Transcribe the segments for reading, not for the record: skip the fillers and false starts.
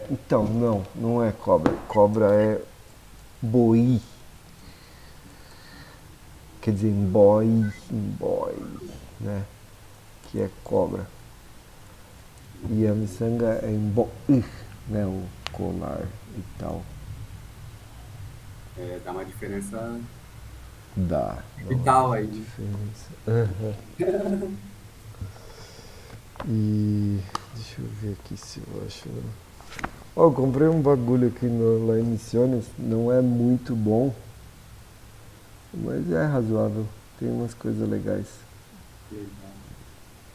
Então, não é cobra. Cobra é boi. Quer dizer, emboi, né? Que é cobra. E a miçanga é emboi, né? O colar e tal. É, dá uma diferença Dá uma vital aí, né? diferença. Aham. E deixa eu ver aqui se eu acho. Ó, eu comprei um bagulho aqui lá em Misiones, não é muito bom, mas é razoável. Tem umas coisas legais. Legal.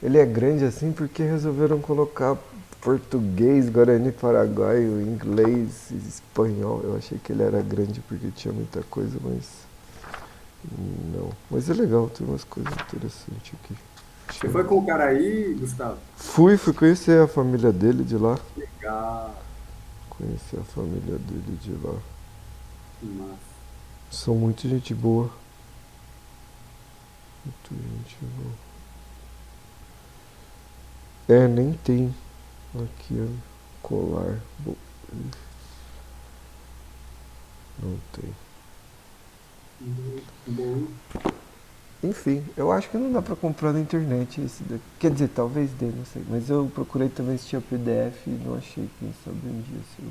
Ele é grande assim porque resolveram colocar português, guarani paraguaio, inglês, espanhol. Eu achei que ele era grande porque tinha muita coisa, mas não. Mas é legal, tem umas coisas interessantes aqui. Deixa Você eu foi ver. com o cara aí, Gustavo? Fui conhecer a família dele de lá. Legal. Conhecer a família dele de lá. Que massa. São muito gente boa. Muito gente boa. É, nem tem aqui, ó, colar. Não tem. Bom. Enfim, eu acho que não dá pra comprar na internet esse daqui. Quer dizer, talvez dê, não sei. Mas eu procurei também se tinha PDF e não achei. Quem sabe um dia se eu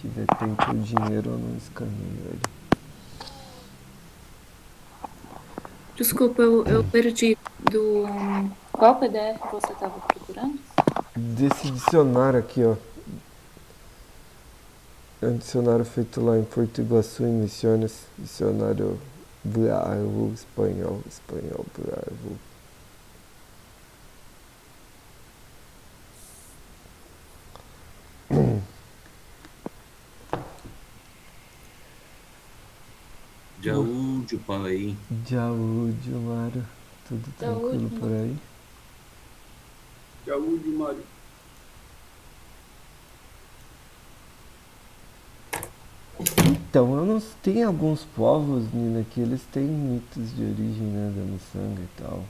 tiver tempo ou dinheiro eu não escaneio ele. Desculpa, eu perdi do. Qual PDF você estava procurando? Desse dicionário aqui, ó. É um dicionário feito lá em Porto Iguaçu, em Misiones. Dicionário Bravo, espanhol Bravo. Jaúde, pai. Jaúde, Mário. Tudo tranquilo Saúde, por aí? Saúde, Mário. Então, eu não tem alguns povos, Nina, que eles têm mitos de origem, né, da miçanga e tal.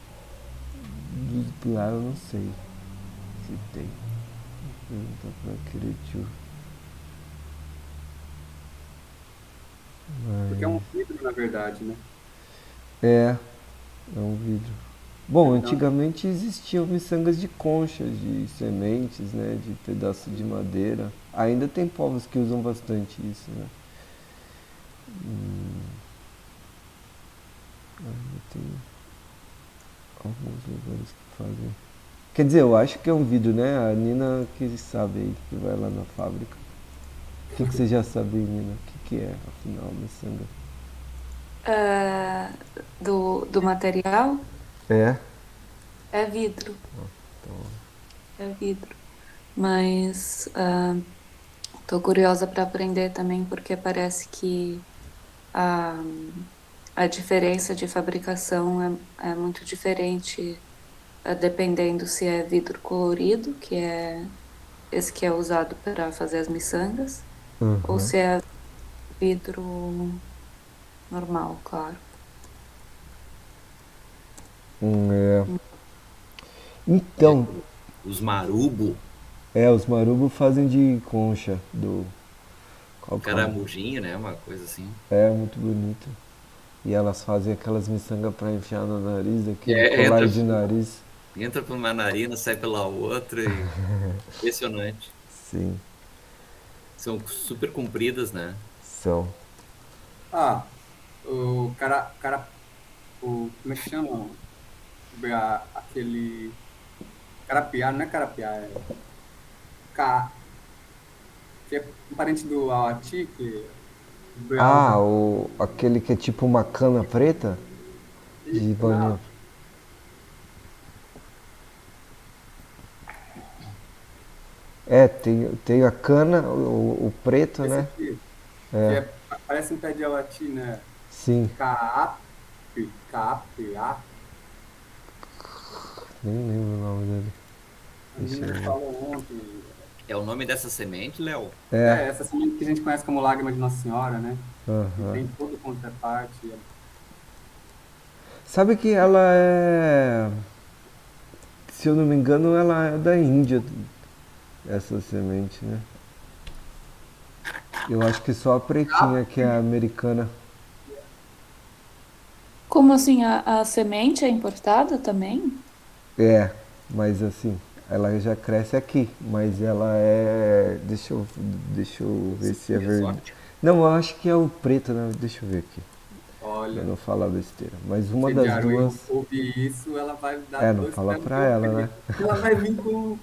Dos lá eu não sei se tem. Pergunta pra Queretiu. Porque é um Mas. vidro, na verdade, né? É, é um vidro. É Bom, verdade. antigamente existiam miçangas de conchas, de sementes, né, de pedaço de madeira. Ainda tem povos que usam bastante isso, né? Hum, ainda tem alguns lugares que fazem. Quer dizer, eu acho que é um vidro, né? A Nina que sabe aí, que vai lá na fábrica. O que você já sabe, Nina? O que é, afinal, miçanga? Ah, do material É? é vidro, Então, é vidro. Mas tô curiosa para aprender também, porque parece que a, a diferença de fabricação é muito diferente, dependendo se é vidro colorido, que é esse que é usado para fazer as miçangas, ou aham. se é vidro normal, claro. É. É, Então, os marubo, os marubo fazem de concha do. Qual que é o. caramujinho, né? Uma coisa assim. É muito bonito. E elas fazem aquelas miçangas pra enfiar no nariz, aquele É, colar de nariz. entra por uma narina, sai pela outra e impressionante. Sim, São super compridas, né? são. Ah, como é que chama? Aquele carapiá, não é carapiá, ca, que é um parente do Aati, que o BA Ah, usa. aquele que é tipo uma cana preta de banho. Não, É, tem a cana, o preto, esse né? aqui, que É, parece um pé de Aati, né? sim. Caapia. Nem lembro o nome dele. A Deixa menina eu me ver. falou ontem. É o nome dessa semente, Léo? É, É, essa semente que a gente conhece como lágrima de Nossa Senhora, né? E aham. tem tudo quanto é parte. Sabe que ela é. Se eu não me engano, ela é da Índia, essa semente, né? Eu acho que só a pretinha que é a americana. Como assim, a semente é importada também? É, mas assim, ela já cresce aqui, mas ela é. Deixa eu ver se é Seria verdade. exótico. Não, eu acho que é o preto, né? Deixa eu ver aqui, pra Olha, não falar besteira. Mas uma se das Diaru duas. ouvir isso, ela vai dar É, não dois fala pés no pra teu ela, né? pé. Ela vai vir com.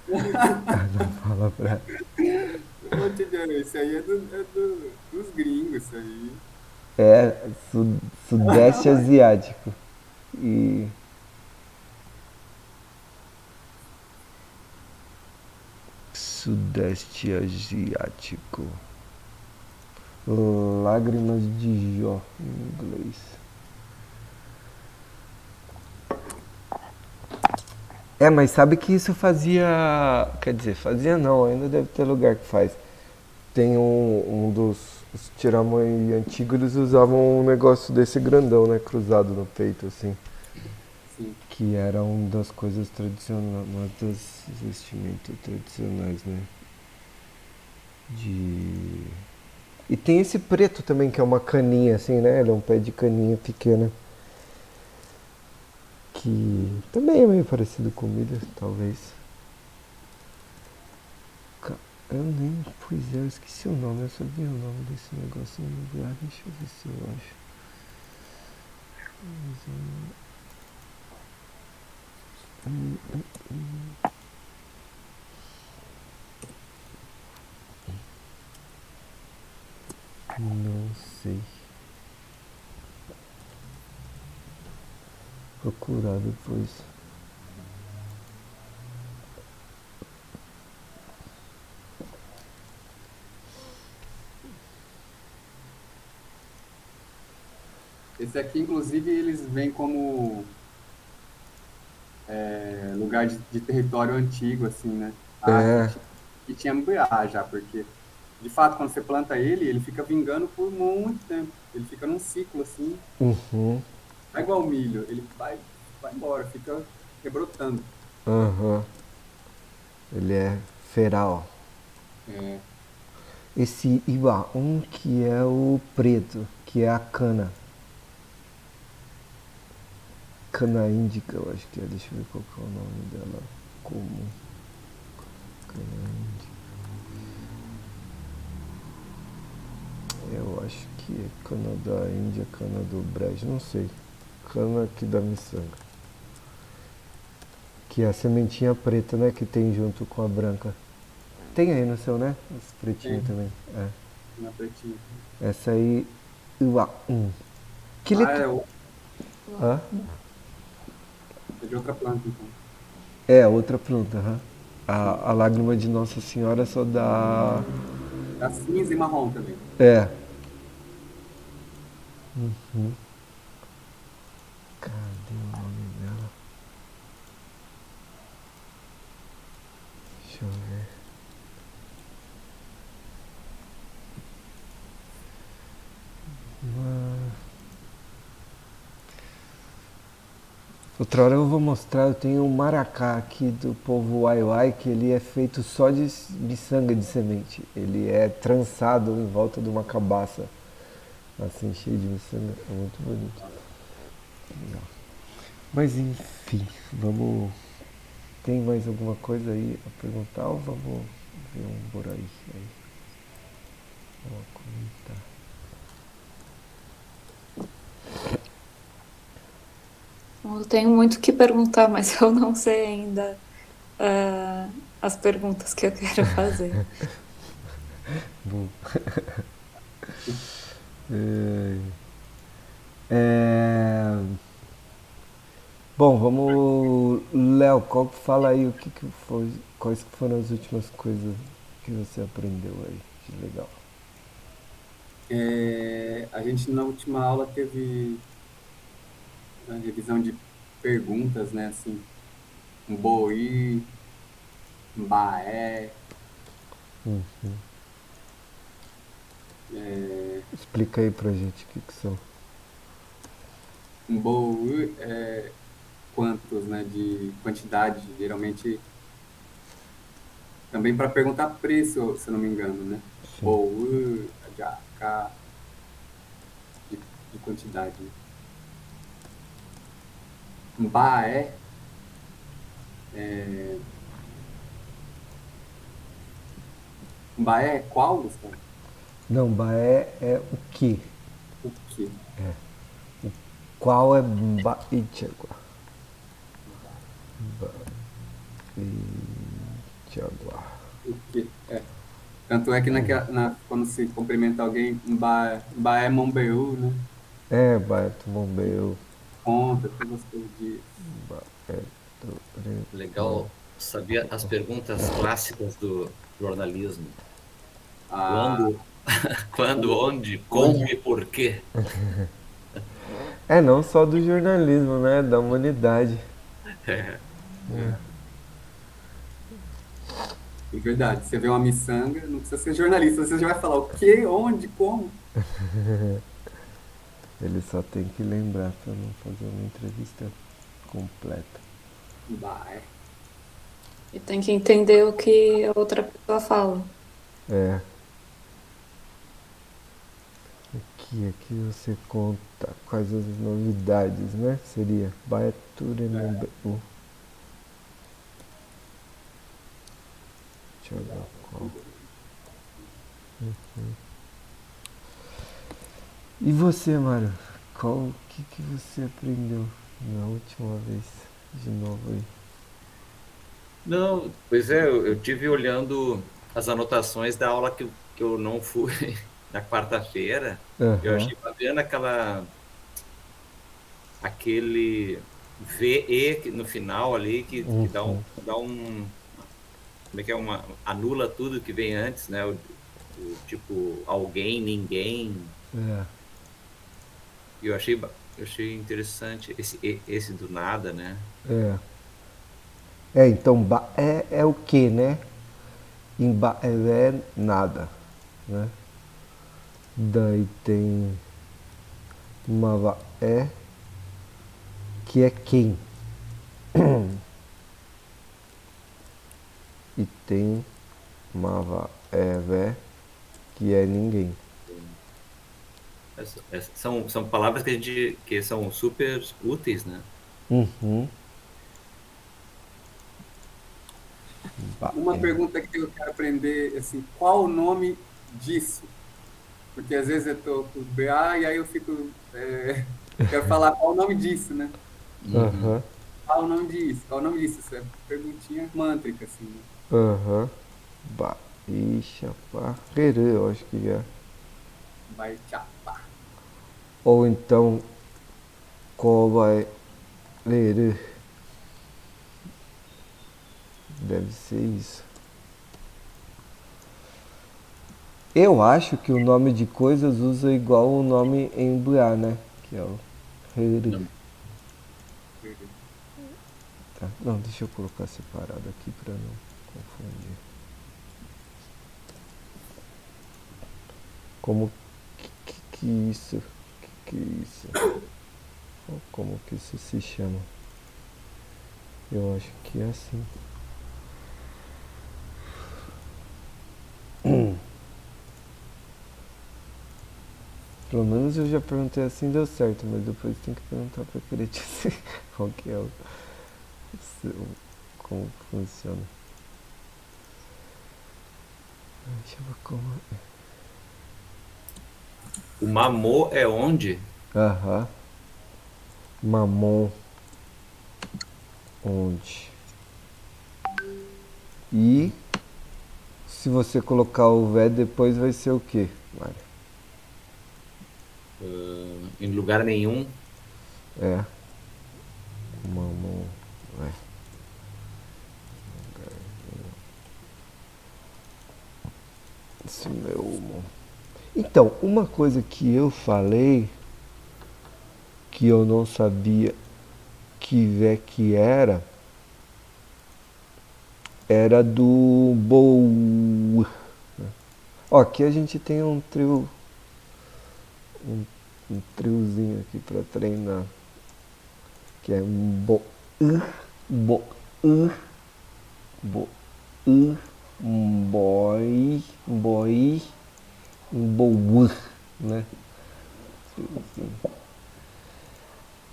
Não fala pra ela. Ô, Diaru, isso aí dos gringos, isso aí. É, sudeste asiático. E. Sudeste asiático. Lágrimas de Jó, em inglês. É, mas sabe que isso fazia. Quer dizer, fazia não, ainda deve ter lugar que faz. Tem um dos os tiramãe antigos, eles usavam um negócio desse grandão, né? Cruzado no peito, assim. Sim. Que era uma das coisas tradicionais, uma das vestimentas tradicionais, né? De. E tem esse preto também, que é uma caninha, assim, né? Ele é um pé de caninha pequena. Que também é meio parecido com milho, talvez. Eu nem. Pois é, eu esqueci o nome, eu sabia o nome desse negócio no lugar. Deixa eu ver se eu acho. Não sei. Procurar depois. Esse aqui, inclusive, eles vêm como lugar de território antigo, assim, né? Ah, É. que tinha MBA já, porque, de fato, quando você planta ele, ele fica vingando por muito tempo. Ele fica num ciclo, assim, Uhum. não é igual o milho, ele vai embora, fica rebrotando. Aham. Ele é feral. É, Esse Iba, um que é o preto, que é a cana. Cana índica, eu acho que é. Deixa eu ver qual que é o nome dela. Comum. Cana índica. Eu acho que é cana da Índia, cana do Brejo, não sei. Cana aqui da miçanga. Que é a sementinha preta, né? Que tem junto com a branca. Tem aí no seu, né? Esse pretinho tem, também. É. na pretinha. Essa aí. Uá, Que Ah, letra. Hã? é de outra planta, então. É, outra planta, aham. Sim. A lágrima de Nossa Senhora só dá. Tá cinza e marrom também. É. Cadê o nome dela? Deixa eu ver. Outra hora eu vou mostrar, eu tenho um maracá aqui do povo Waiwai, que ele é feito só de miçanga de semente. Ele é trançado em volta de uma cabaça, assim, cheio de miçanga. É muito bonito. Legal. Mas enfim, vamos. Tem mais alguma coisa aí a perguntar ou vamos ver um por aí? Vamos comentar. Eu tenho muito o que perguntar, mas eu não sei ainda as perguntas que eu quero fazer. Bom. É, é, Bom, vamos. Léo, fala aí o que foi, quais que foram as últimas coisas que você aprendeu aí de legal. A gente, na última aula, teve a revisão de perguntas, né? Assim, um boi, um baé, Explica aí pra gente o que são. um boi, quantos, né? De quantidade, geralmente, também para perguntar preço, se eu não me engano, né? Boa, de AK, de, de quantidade. Mbaé, é, Mbaé é qual, Gustavo? Não, Baé é o que? O quê? Qual é Baitiagua? Baitiagua. O quê? É. Tanto é que quando se cumprimenta alguém, Mbaé Mombeú, né? É, Baeto Bombeu. Conta todas as coisas disso. Baeto Legal saber as perguntas clássicas do jornalismo. Ah, Quando, quando, onde, como onde? e por quê? É, não só do jornalismo, né? Da humanidade. É, É verdade. Você vê uma miçanga, não precisa ser jornalista, você já vai falar o quê, onde, como. Ele só tem que lembrar pra não fazer uma entrevista completa. Mbaé. E tem que entender o que a outra pessoa fala. É. Aqui você conta quais as novidades, né? Seria Baeture Bombeu. Deixa eu ver qual. E você, Mário? O que você aprendeu na última vez? De novo aí. não, pois é, eu tive olhando as anotações da aula que eu não fui na quarta-feira. Eu Aham. achei bacana aquele VE no final ali que dá um, como é que é, anula tudo que vem antes, né? O tipo alguém, ninguém. É. E eu achei interessante esse do nada, né? É. É, então é o que, né? É nada, né? Daí tem uma que é quem. E tem uma que é ninguém. São palavras que são super úteis, né? Uhum. Uma pergunta que eu quero aprender, assim, qual o nome disso? Porque às vezes eu tô com o BA e aí eu fico, quero falar qual o nome disso, né? Uhum. Aham. Qual o nome disso? Qual o nome disso? Isso é perguntinha mântrica, assim, né? Aham. Baixa parreira, eu acho que é. Vai chapar. Ou então vai ler. Deve ser isso. Eu acho que o nome de coisas usa igual o nome em Buá, né? Que é o Heru. Não. Tá. Não, deixa eu colocar separado aqui pra não confundir. Como que isso? Que isso? Ou como que isso se chama? Eu acho que é assim. Pelo menos eu já perguntei assim, deu certo, mas depois tem que perguntar pra querer dizer qual que é como funciona. Deixa eu ver como. O mamô é onde? Aham. Mamon. Onde? E se você colocar o vé depois vai ser o quê, Mário? Em lugar nenhum. É. Mamon. É. Isso meu. Então, uma coisa que eu falei que eu não sabia que vé que era do Bow. Ó, aqui a gente tem um trio, um triozinho aqui pra treinar, que é bo, bo, bo, boy, boy, boa, né?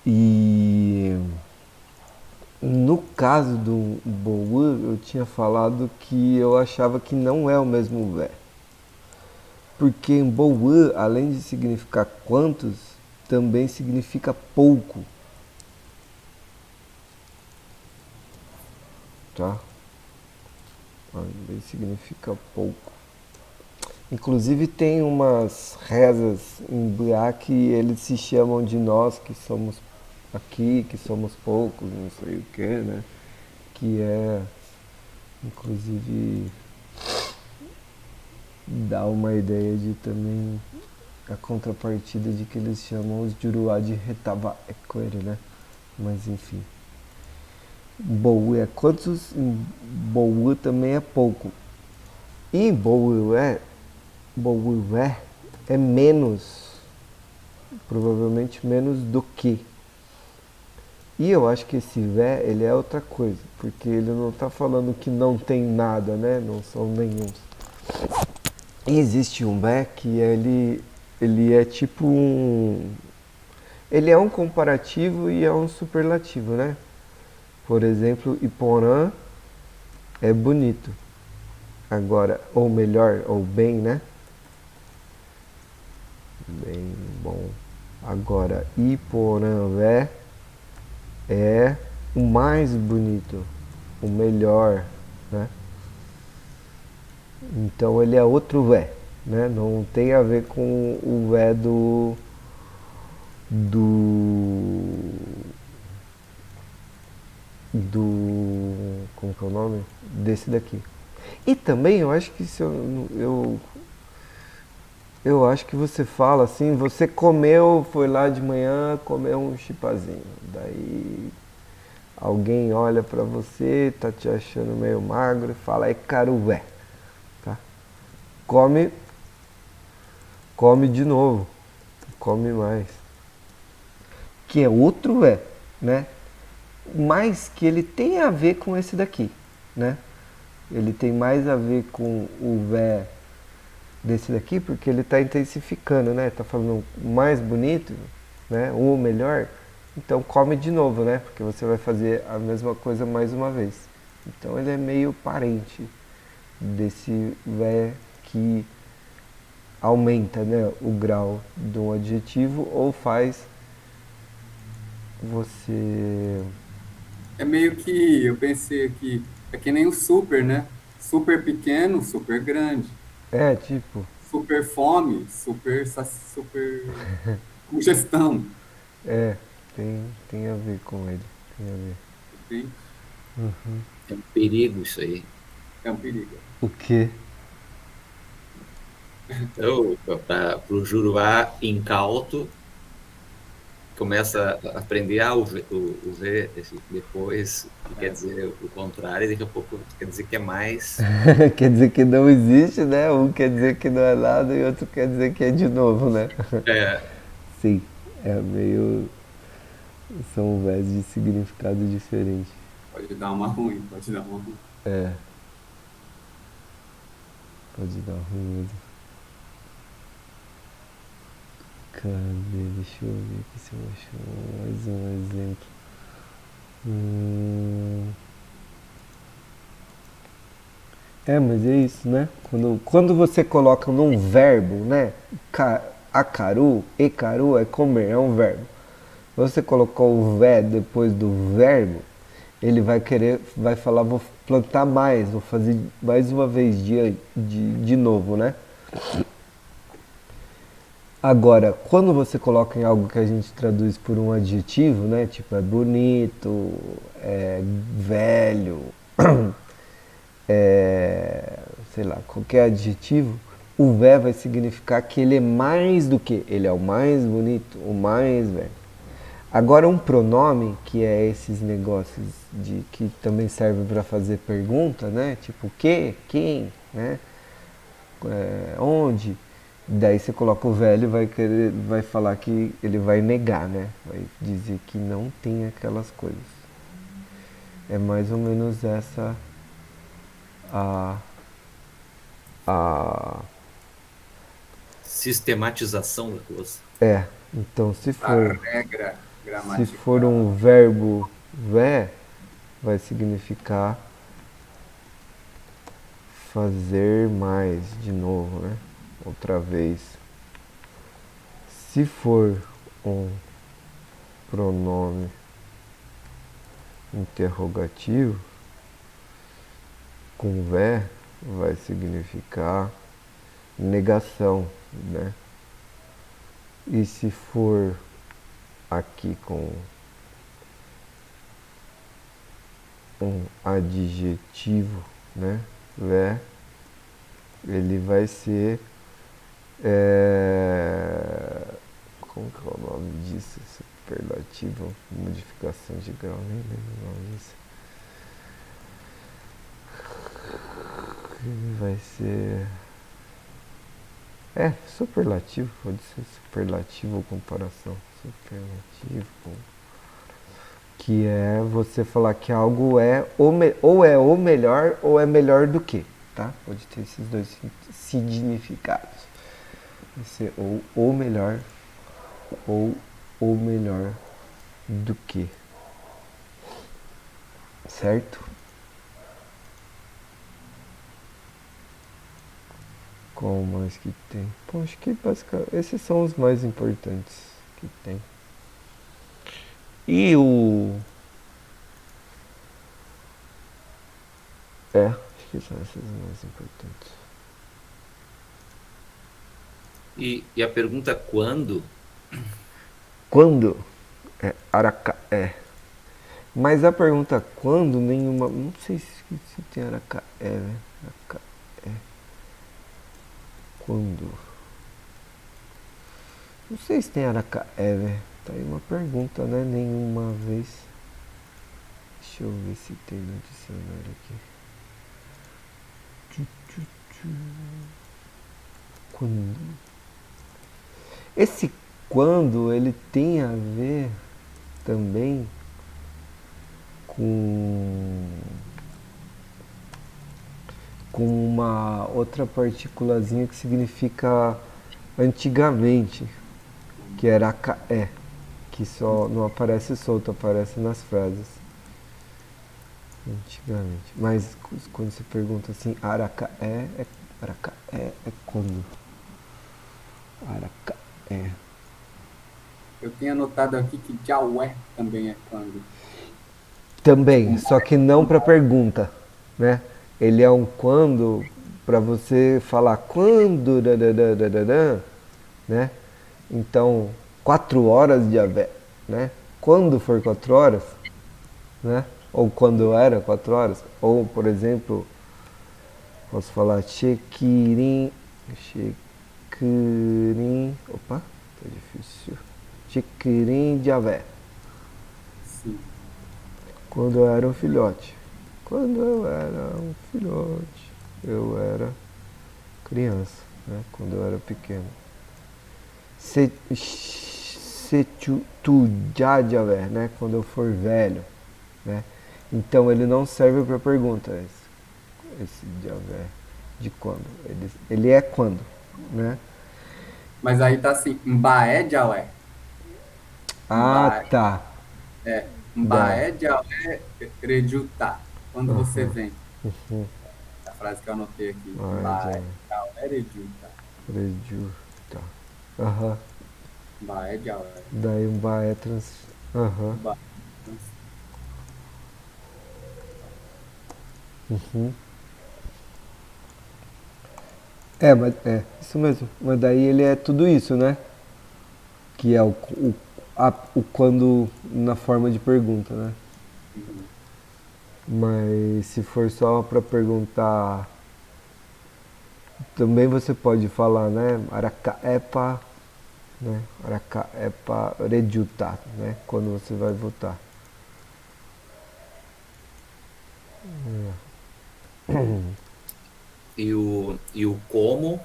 E no caso do boa, eu tinha falado que eu achava que não é o mesmo vé. Porque em boa, além de significar quantos, também significa pouco, tá? Também significa pouco. Inclusive tem umas rezas em Buá que eles se chamam de nós que somos aqui, que somos poucos, não sei o que, né? Que é, inclusive, dá uma ideia de também a contrapartida de que eles chamam os Juruá de Retava Equere, né? Mas enfim. Boa é quantos, boa também é pouco. E boa é menos, provavelmente menos do que. E eu acho que esse vé, ele é outra coisa, porque ele não está falando que não tem nada, né? Não são nenhums. E existe um vé que ele é tipo um... Ele é um comparativo e é um superlativo, né? Por exemplo, Iporã é bonito. Agora, ou melhor, ou bem, né? Bem bom. Agora, Iporã é o mais bonito, o melhor, né? Então ele é outro vé, né? Não tem a ver com o vé do como que é o nome? Desse daqui. E também eu acho que se eu acho que você fala assim, você comeu, foi lá de manhã, comeu um chipazinho. Daí alguém olha pra você, tá te achando meio magro e fala, é carué, tá? Come, come de novo, come mais. Que é outro né? Mas que ele tem a ver com esse daqui, né? Ele tem mais a ver com o vé desse daqui, porque ele está intensificando, né? Tá falando mais bonito, né? O melhor. Então come de novo, né? Porque você vai fazer a mesma coisa mais uma vez. Então ele é meio parente desse vé que aumenta, né, o grau de um adjetivo ou faz você... É meio que, eu pensei aqui, é que nem o super, né? Super pequeno, super grande. É, tipo, Super fome, super congestão. é, tem a ver com ele, tem a ver. Entende? É um perigo isso aí. É um perigo. O quê? Então, para o Juruá incauto, começa a aprender o V depois, que quer dizer o contrário, e daqui a pouco quer dizer que é mais. Quer dizer que não existe, né? Um quer dizer que não é nada e outro quer dizer que é de novo, né? É, Sim, é meio... São vés de significado diferente. Pode dar uma ruim, pode dar uma ruim. É, pode dar ruim mesmo. Cadê? Deixa eu ver aqui se eu acho mais um exemplo. Mas é isso, né? Quando você coloca num verbo, né? Acaru, ecaru é comer, é um verbo. Você colocou o vé depois do verbo, ele vai falar, vou plantar mais, vou fazer mais uma vez de novo, né? Agora, quando você coloca em algo que a gente traduz por um adjetivo, né? Tipo, é bonito, é velho, é, sei lá, qualquer adjetivo, o vé vai significar que ele é mais do que, ele é o mais bonito, o mais velho. Agora um pronome, que é esses negócios de que também serve para fazer pergunta, né? Tipo, que, quem, né? Onde? Daí você coloca o velho e vai falar que ele vai negar, né? Vai dizer que não tem aquelas coisas. É mais ou menos essa a Sistematização da coisa. Então se A for, regra se gramatical. for um verbo vé, vai significar fazer mais de novo, né? Outra vez. Se for um pronome interrogativo com vé, vai significar negação, né? E se for aqui com um adjetivo, né? Vé, ele vai ser como que é o nome disso? Superlativo, modificação de grau, nem lembro o nome disso. Ele vai ser superlativo, pode ser superlativo ou comparação. Superlativo, que é você falar que algo é ou é o melhor ou é melhor do que, tá? Pode ter esses dois significados. Vai ser ou o melhor ou o melhor do que. Certo? Qual mais que tem? Pô, acho que basicamente esses são os mais importantes que tem. E o... acho que são esses os mais importantes. E a pergunta quando? Quando? Aracaé. Mas a pergunta quando, nenhuma... Não sei se tem aracaé, né? Aracaé. Quando? Não sei se tem aracaé, né? Tá aí uma pergunta, né? Nenhuma vez. Deixa eu ver se tem no dicionário aqui. Quando? Esse quando, ele tem a ver também com uma outra partículazinha que significa antigamente, que era aracaé, que só não aparece solto, aparece nas frases. Antigamente. Mas quando você pergunta assim, aracaé é quando? Aracaé. Eu tinha anotado aqui que Jaué também é quando. Também, só que não para pergunta, né? Ele é um quando para você falar quando, dadadadadadã, né? Então, 4 horas de avé, né? Quando for 4 horas, né? Ou quando era 4 horas, ou por exemplo, posso falar chequirim, opa, tá difícil. Chequirim de avé. Sim. Quando eu era um filhote. Quando eu era um filhote, eu era criança, né? Quando eu era pequeno. Se tu já javé, né? Quando eu for velho, né? Então ele não serve para pergunta esse javé de quando. Ele é quando, né? Mas aí tá assim, Mbaé Jaué. Ah, Mbaé, tá. Dá. Mbaé Jaué Rejutá. Quando você Aham. vem. A frase que eu anotei aqui. Ah, já. Mbaé Jaué Rejutá. Preju. Tá. Aham. Mbaé Jaué. Daí um baé trans. Aham. Mbaé. Uhum. Mas isso mesmo. Mas daí ele é tudo isso, né? Que é o quando na forma de pergunta, né? Mas se for só para perguntar, também você pode falar, né? Aracaepa, né? Aracaepa rejuta, né? Quando você vai votar. E o como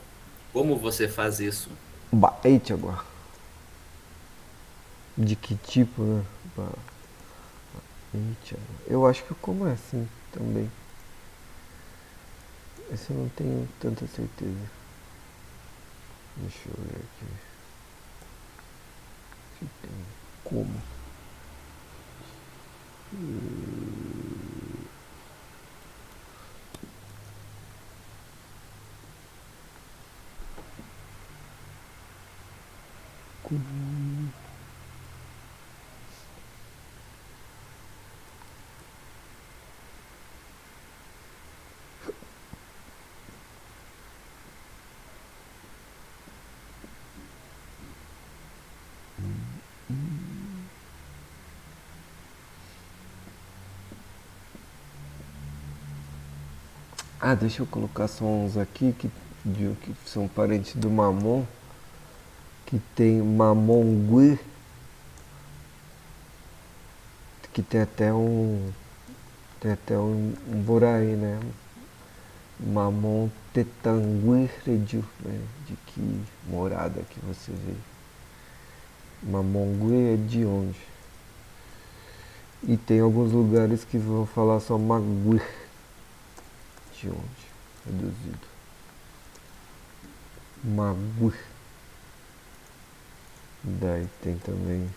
você faz isso? Baete agora. De que tipo, né? Baete agora. Eu acho que como é assim também. Esse eu não tenho tanta certeza. Deixa eu ver aqui. Se tem como. Ah, deixa eu colocar só uns aqui que são parentes do Mamon. Que tem Mamongui, que tem até um Boraí, né? Mamon Tetanguiredio, né? De que morada que você veio. Mamongui é de onde? E tem alguns lugares que vão falar só Magui. De onde? Reduzido. Magui. Daí tem também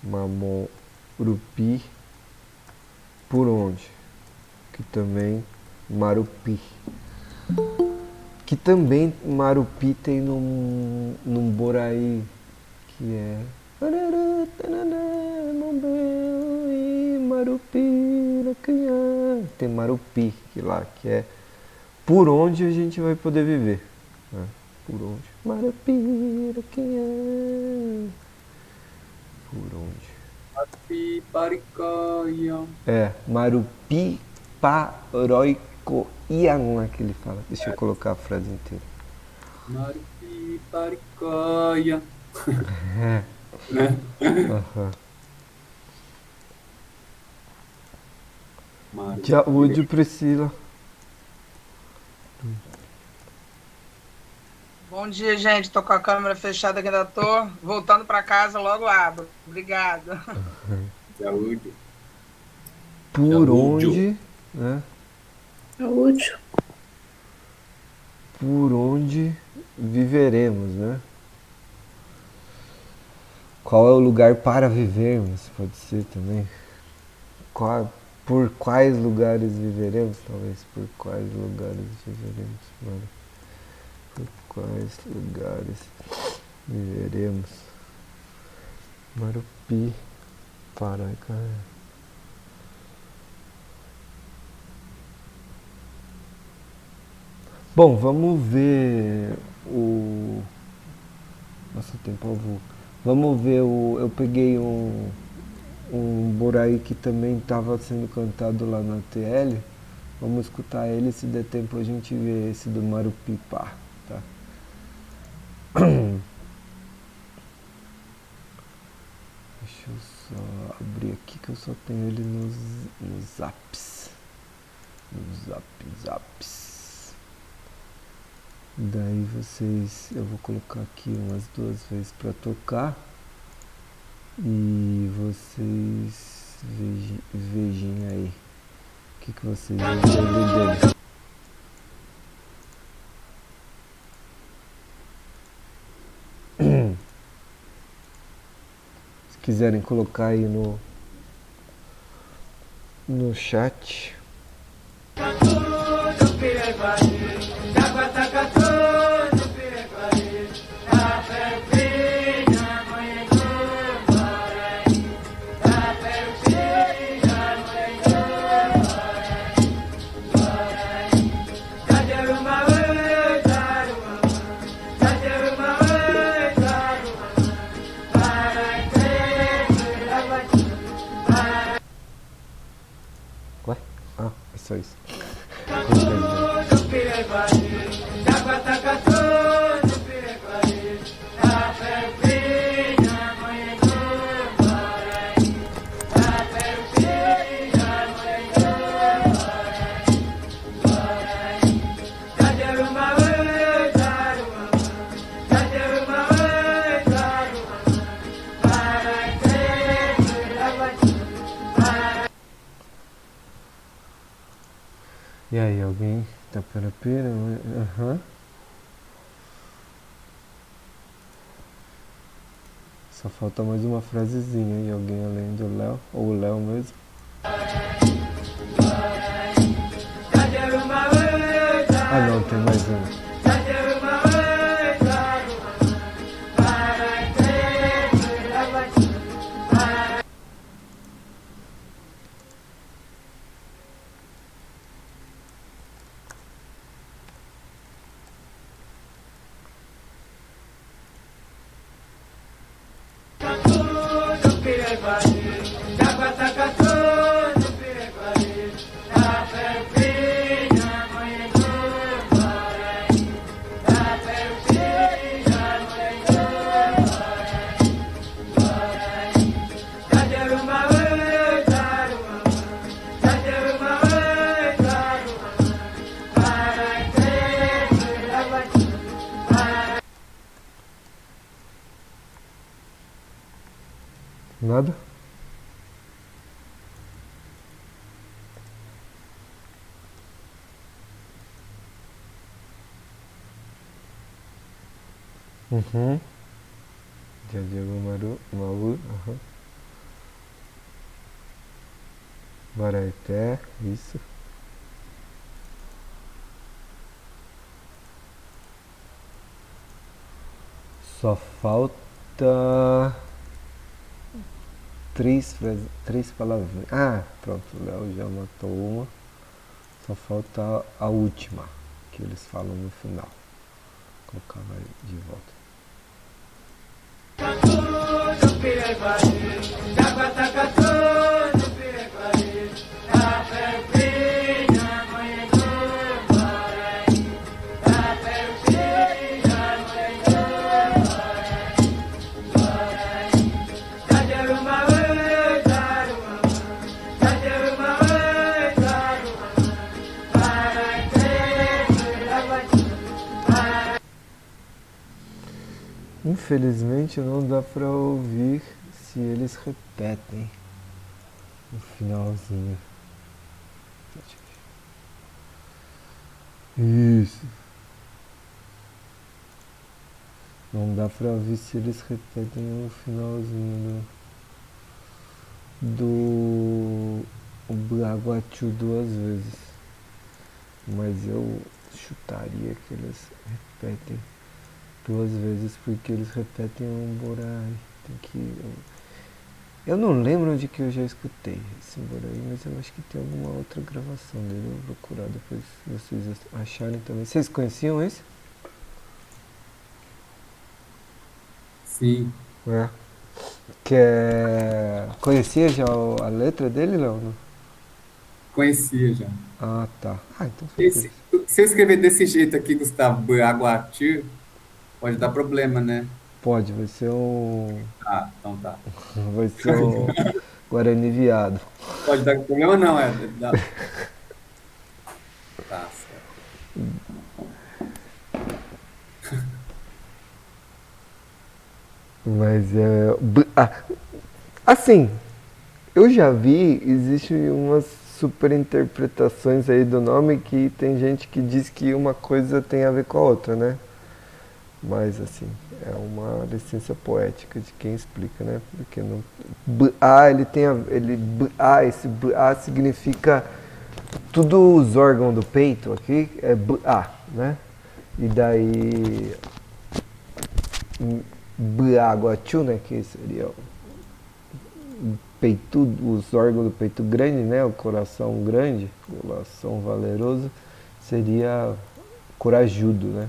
Mamorupi. Por onde? Que também Marupi. Que também Marupi tem num Boraí, que é Marupi, tem Marupi que lá, que é por onde a gente vai poder viver, né? Por onde? Marupi, por onde? Piparicaia. É, Marupi Paroicoian, que ele fala. Deixa eu colocar a frase inteira. Maripiparicaia. É. Né? Aham. Marupira. Saúde, Priscila. Bom dia, gente. Tô com a câmera fechada, que ainda tô voltando para casa, logo abro. Obrigada. Saúde. Por Saúde. onde, né? Útil. Por onde viveremos, né? Qual é o lugar para vivermos? Pode ser também. Por quais lugares viveremos? Talvez por quais lugares viveremos, mano. Por quais lugares viveremos? Marupi, Paraica. Bom, vamos ver o. Nossa, o tempo avô. Vamos ver o. Eu peguei um Boraí que também estava sendo cantado lá na TL. Vamos escutar ele, se der tempo a gente vê esse do Marupipá, tá? Deixa eu só abrir aqui que eu só tenho ele nos zaps. Nos zaps. Daí vocês, eu vou colocar aqui umas 2 vezes para tocar e vocês vejam aí o que vocês vão ver dele. Se quiserem colocar aí no chat. Ué? Ah, é só isso. E aí, alguém tá pera? Aham. Só falta mais uma frasezinha aí, alguém além do Léo, ou o Léo mesmo. Ah não, tem mais uma. Nada? Uhum. Jajaru Maú, aham. Baraité, isso. Só falta três palavras. Ah, pronto, o Léo já matou uma. Só falta a última, que eles falam no final. Vou colocar vai de volta. Infelizmente não dá pra ouvir se eles repetem no finalzinho. Isso. Não dá pra ouvir se eles repetem no finalzinho do Braguatu 2 vezes. Mas eu chutaria que eles repetem 2 vezes porque eles repetem um Borai. Tem que. Eu não lembro onde que eu já escutei esse Borai, mas eu acho que tem alguma outra gravação dele. Eu vou procurar depois se vocês acharem também. Vocês conheciam esse? Sim. É. Que é. Conhecia já a letra dele, Léo? Conhecia já. Ah, tá. Ah, então foi por isso. Se eu escrever desse jeito aqui, Gustavo, Braguatu, pode dar problema, né? Pode, vai ser um. Ah, então tá. Vai ser um Guarani viado. Pode dar problema não, Tá, certo. Mas é. Assim, eu já vi, existem umas super interpretações aí do nome que tem gente que diz que uma coisa tem a ver com a outra, né? Mas assim, é uma licença poética de quem explica, né? Porque não. Ele tem esse significa tudo os órgãos do peito aqui é né? E daí Braguatu, né, que seria o peito, os órgãos do peito grande, né, o coração grande, coração valeroso, seria corajudo, né?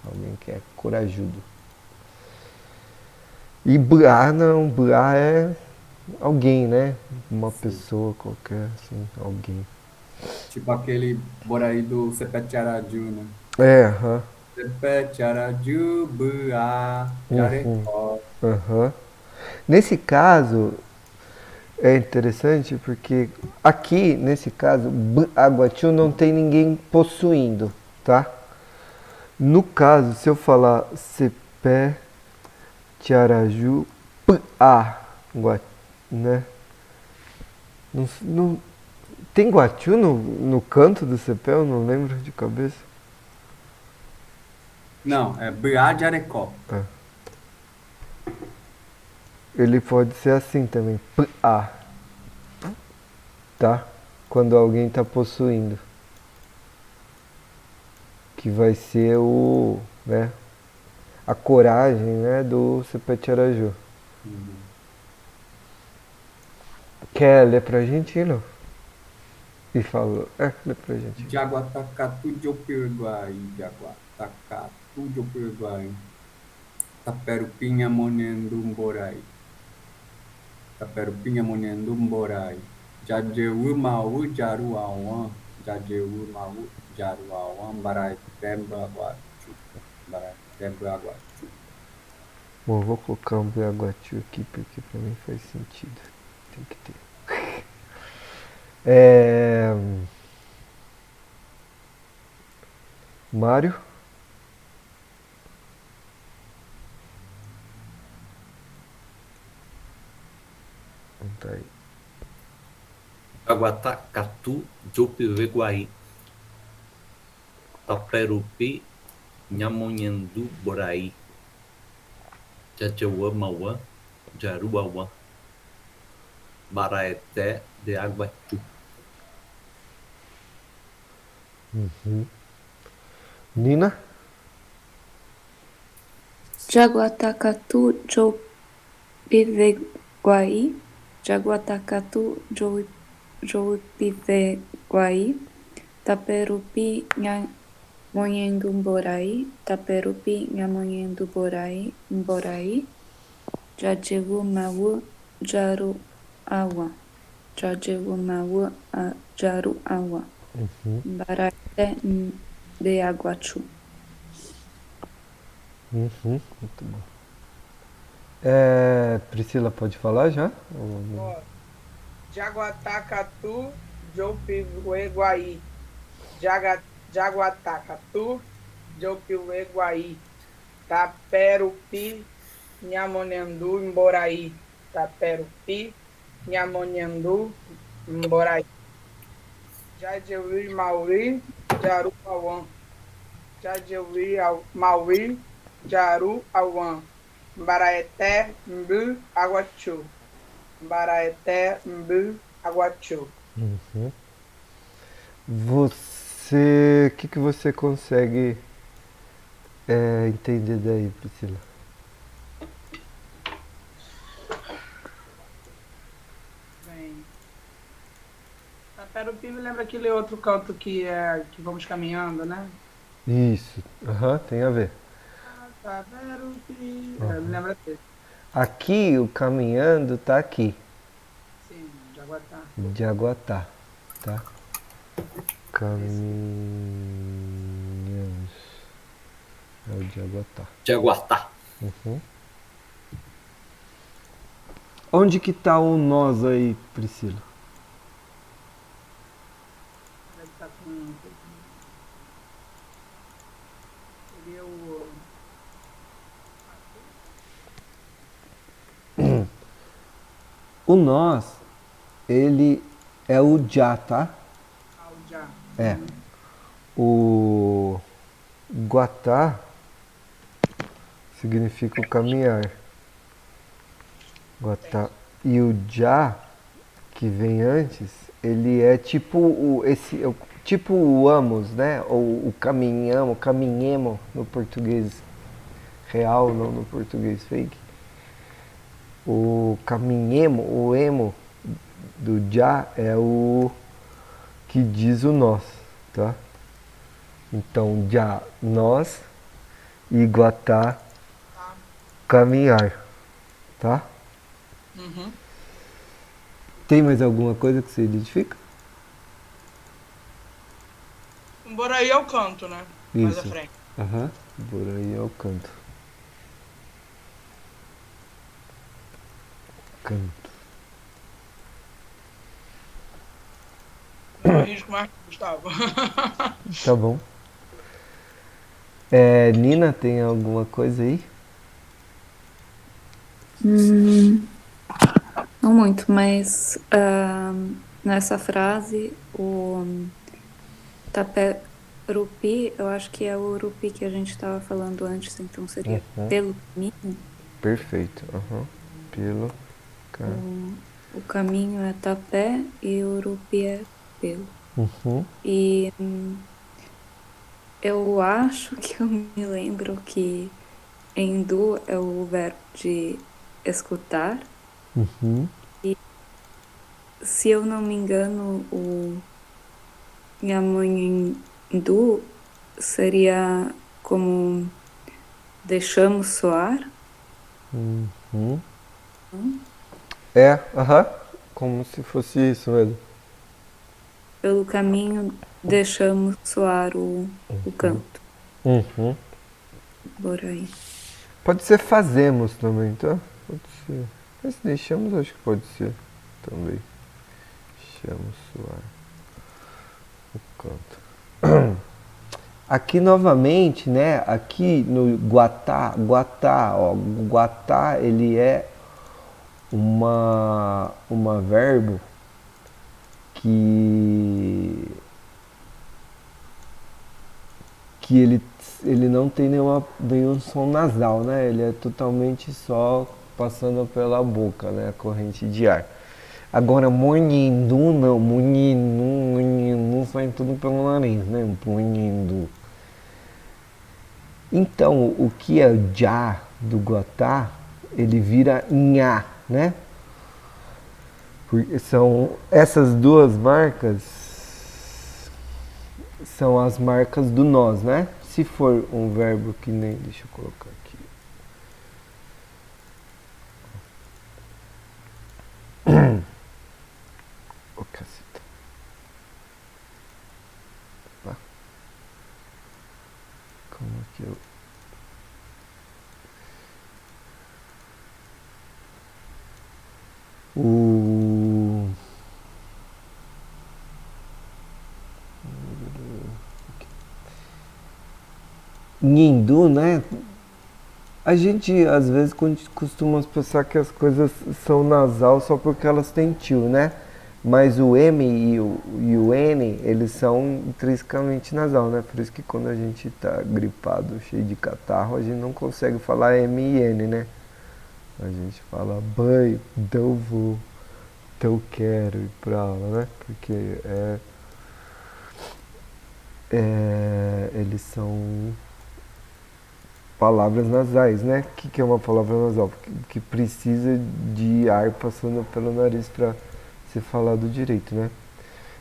Alguém que é corajudo. E não, é alguém, né? Uma pessoa qualquer, assim, alguém. Tipo aquele Boraí do Sepete Araju, né? É, aham. Sepete Araju, Jarecó. Aham. Nesse caso, é interessante porque aqui, nesse caso, Aguatiu não tem ninguém possuindo, tá? No caso, se eu falar Cepé, Tiaraju, né? Não, tem Guatiu no canto do Cepé? Eu não lembro de cabeça. Não, é Jarecó. ele pode ser assim também. P-A. Tá? Quando alguém tá possuindo. Que vai ser o, né, a coragem, né, do Sepetiaraju. Quer ler pra gente, não? E falou, lê pra gente. Jaguatacatu Jopirguai, Jaguatacatu Jopirguai, Taperupinha Monendumborai, Taperupinha Monendumborai, Jajeú Mau Jaruauan, Jajeú Mau Jaruauan, Barai Tembaguachu, Barai Tembaguachu. Bom, vou colocar um Biaguatu aqui porque pra mim faz sentido. Tem que ter. Mário? Tá aí. Jaguatacatu Jopiveguai, Taperupi Nhamonhandu Borai, Jajauã Mauã, Jaruauã, Baraeté de Aguatu. Nina? Jaguatacatu Jopiveguai, Jaguatacatu Jopiveguai, Taperupi Nhamonhandu-Borai, Taperupi Nhamonhandu-Borai, Borai, Jajeú Mau Jaruauã, Jajeú Mau Jaruauã, Baraité de Aguatu. Muito bom. Priscila, pode falar já? Ó, Jaguatacatu Jopiveguai, Jaguatacatu Jopiveguai, Taperupi Nhamonhandu Mborai, Taperupi Nhamonhandu Mborai, Jajeú Mauri Jaruauã, Jajeú Mauri Jaruauã, Baraeté Mbu Aguachu, Baraeté Mbu Aguachu. Você, o que você consegue entender daí, Priscila? Bem, Taperupi me lembra aquele outro canto que vamos caminhando, né? Isso, tem a ver. Taperupi, me lembra dele. Aqui, o caminhando tá aqui, Sim, Jaguatá. Jaguatá, tá? Caminhamos. É o Jaguatá. Jaguatá. Onde que tá o nós aí, Priscila? Deve estar com... Seria o... O nós, ele é o já, tá? Aljá. O Guatá significa o caminhar. Guatá. E o já, que vem antes, ele é tipo tipo o amos, né? Ou o caminhemo no português real, não no português fake. O caminhemo, o emo do já é o que diz o nós, tá? Então, já, nós, e guatá, caminhar, tá? Tem mais alguma coisa que você identifica? Mboraí é o canto, né? Mais à Isso. frente. Por aí é o canto. Canto. Não arrisco mais, Gustavo. Tá bom. Nina, tem alguma coisa aí? Não muito, mas nessa frase, o Taperupi, eu acho que é o Urupi que a gente estava falando antes, então seria pelo caminho. Perfeito. pelo. O caminho é tapé e Urupi é pelo. Uhum. E eu acho que eu me lembro que Endu é o verbo de escutar. Uhum. Se eu não me engano, o Nhamonhindu seria como deixamos soar. Uhum. Não? Aham. Como se fosse isso mesmo. Pelo caminho deixamos soar o canto. Uhum. Por aí. Pode ser fazemos também, tá? Pode ser. Mas deixamos, acho que pode ser também. Deixamos soar o canto. Aqui novamente, né? Aqui no Guatá, ó, Guatá ele é uma verbo que ele não tem nenhum som nasal, né? Ele é totalmente só passando pela boca, né? A corrente de ar. Agora, Munhindu não, Munhindu sai tudo pelo nariz, né? Munhindu. Então, o que é já do Guatá, ele vira nha, né? Porque são essas duas marcas são as marcas do nós, né? Se for um verbo que nem, deixa eu colocar aqui. Ô, caceta. Tá. Como que eu... O... Nhindu, né? A gente às vezes costuma pensar que as coisas são nasal só porque elas têm tio, né? Mas o M e o N, eles são intrinsecamente nasal, né? Por isso que quando a gente tá gripado, cheio de catarro, a gente não consegue falar M e N, né? A gente fala banho, então vou, então quero ir pra aula, né? Porque eles são palavras nasais, né? O que é uma palavra nasal? Que precisa de ar passando pelo nariz para ser falado direito, né?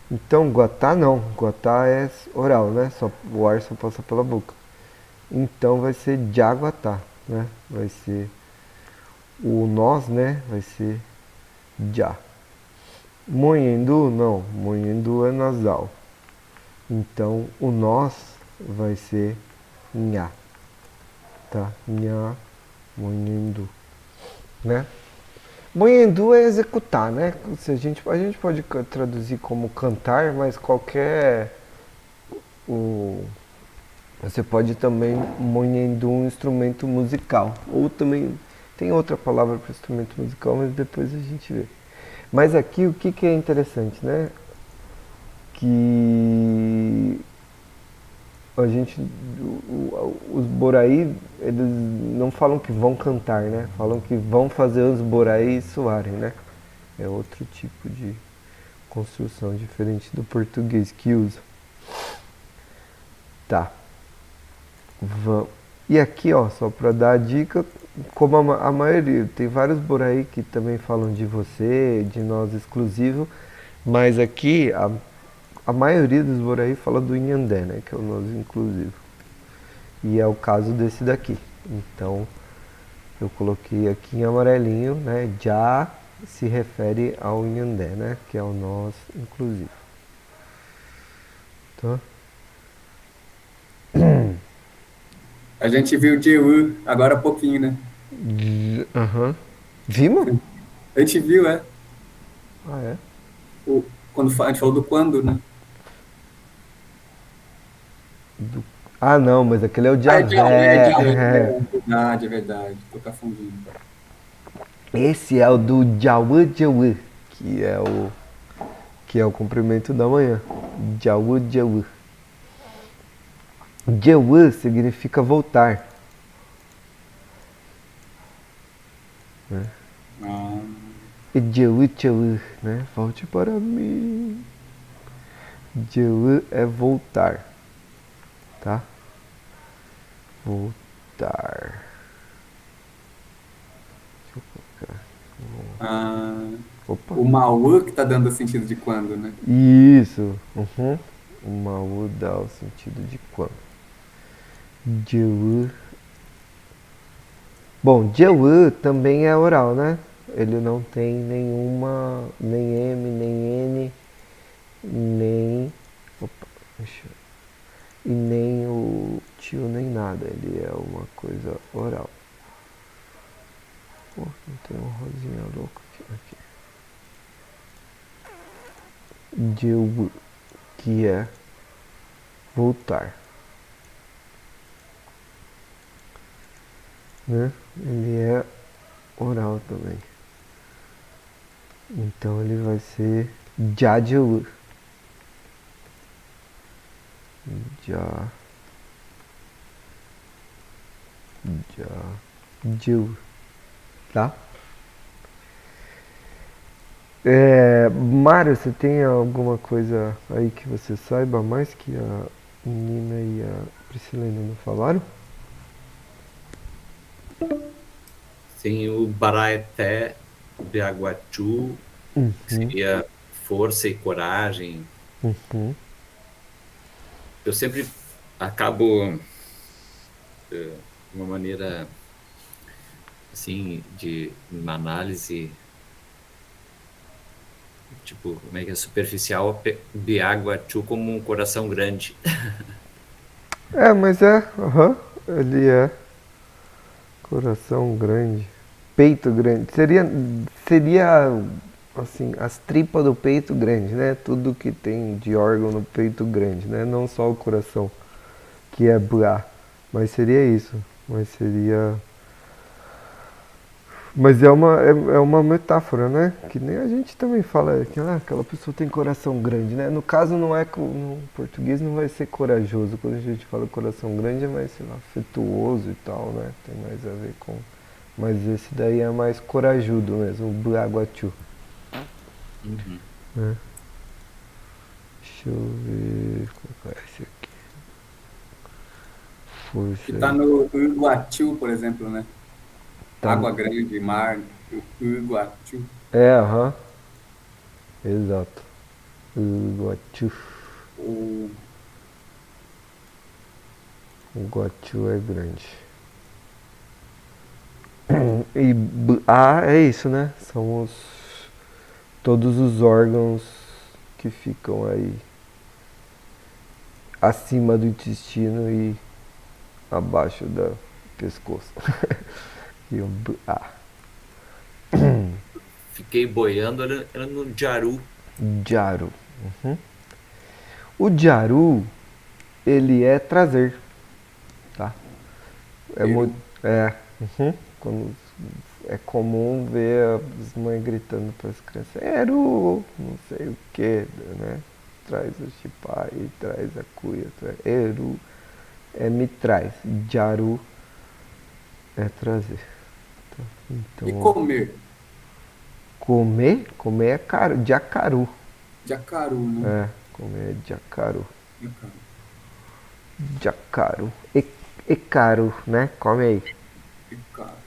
Então, guatá não. Guatá é oral, né? O ar só passa pela boca. Então vai ser jaguatá, né? Vai ser o nós, né? Vai ser já. Monhendu não. Monhendu é nasal. Então o nós vai ser nha. Tá? Nha, monhendu, né? Monhendu é executar, né? Se a gente pode traduzir como cantar, mas você pode também monhendu um instrumento musical. Ou também tem outra palavra para instrumento musical, mas depois a gente vê. Mas aqui o que é interessante, né? Que a gente, os Boraí, eles não falam que vão cantar, né? Falam que vão fazer os Boraí soarem, né? É outro tipo de construção diferente do português que usa. Tá. E aqui, ó, só para dar a dica, como a maioria, tem vários Boraí que também falam de você, de nós exclusivo, mas aqui a maioria dos Boraí fala do Inhandé, né, que é o nós inclusivo. E é o caso desse daqui. Então, eu coloquei aqui em amarelinho, né, já se refere ao Inhandé, né, que é o nós inclusivo. Tá? A gente viu o Jewu agora há pouquinho, né? Aham. Vimos? A gente viu, Ah, é? Quando a gente falou do quando, né? Ah, não, mas aquele é o Ah, é Javé, Javé. é verdade. Tô confundindo. Esse é o do Jawu Jawu, que é o comprimento da manhã. Jawu Jawu. Jawu significa voltar. Né? Ah, Jeú, Jeú, né? Volte para mim. Jeú é voltar, tá? Voltar. Deixa eu colocar. ah, Opa. o Mauá que tá dando sentido de quando, né? Isso. Uhum. O Maú dá o sentido de quando. Jeú. Bom, Jeú também é oral, né? Ele não tem nenhuma, nem M, nem N, nem. Opa, deixa eu. E nem o tio, nem nada. Ele é uma coisa oral. Pô, não tem uma rosinha louca aqui. Jeú, que é voltar. Né? Ele é oral também. Então ele vai ser Jajeu. Já. Jajeu. Tá? Mário, você tem alguma coisa aí que você saiba mais que a Nina e a Priscila ainda não falaram? Tem o Baraeté Biaguachu, que Uhum, seria força e coragem. uhum. Eu sempre acabo de uma maneira assim de uma análise tipo, como é que é superficial, Biaguachu como um coração grande. Mas aham, ele é coração grande, peito grande. Seria assim, as tripas do peito grande, né? Tudo que tem de órgão no peito grande, né? Não só o coração, que é Bra, mas seria isso. Mas seria. Mas é uma metáfora, né? Que nem a gente também fala que aquela pessoa tem coração grande, né? No caso, não é no português não vai ser corajoso. Quando a gente fala coração grande é mais, sei lá, afetuoso e tal, né? Tem mais a ver com. Mas esse daí é mais corajudo mesmo, o Braguatu. Uhum. Né? Deixa eu ver. Qual é esse aqui? Que Força tá aí. no Iguatu, por exemplo, né? Tá. Água grande, mar, Iguatu. Aham. Exato. Iguatu. O, O Iguatu é grande. E é isso, né? São todos os órgãos que ficam aí acima do intestino e abaixo do pescoço. E o Fiquei boiando, era no Jaru. Jaru. Uhum. O Jaru, ele é trazer, tá? É muito. Peru. Uhum. Quando é comum ver as mães gritando para as crianças, Eru, não sei o que, né? Traz o chipá e traz a cuia. Eru é me traz. Jaru é trazer. Tá? E Então, comer? comer é caro, jacaru. Jacaru, né? Comer é jacaru. Jacaru. Jacaru. E caro, né? Come aí. Jacaru.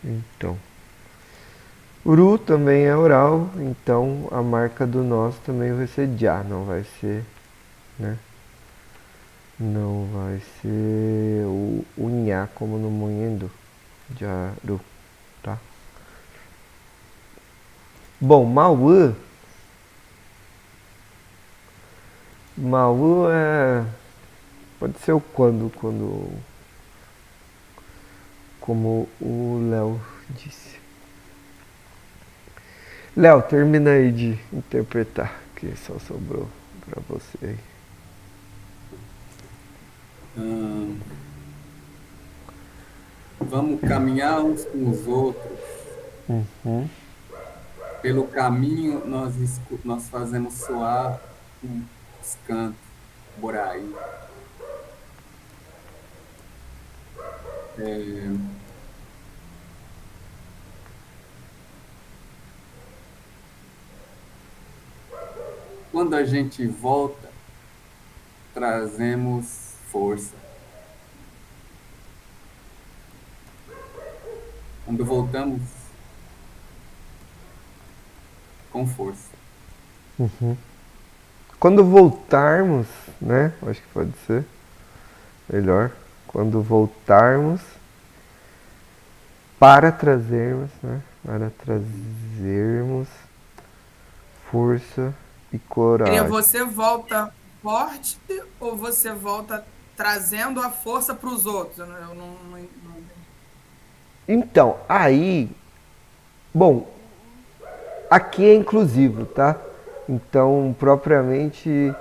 Então. Uru também é oral, então a marca do nós também vai ser já, não vai ser, né? Não vai ser o nha como no moendo. Jaru, tá? Bom, Maú. Maú é. Pode ser o quando. Como o Léo disse. Léo, termina aí de interpretar, que só sobrou pra você aí. Vamos caminhar uns com os outros. Uhum. Pelo caminho, nós fazemos soar os cantos, Boraí. Quando a gente volta, trazemos força. Quando voltamos, com força. Quando voltarmos, né? Acho que pode ser melhor. Quando voltarmos para trazermos, né? Para trazermos força e Seria coragem. você volta forte ou você volta trazendo a força para os outros? Eu não. Então, aí, bom, aqui é inclusivo, tá? Então, propriamente,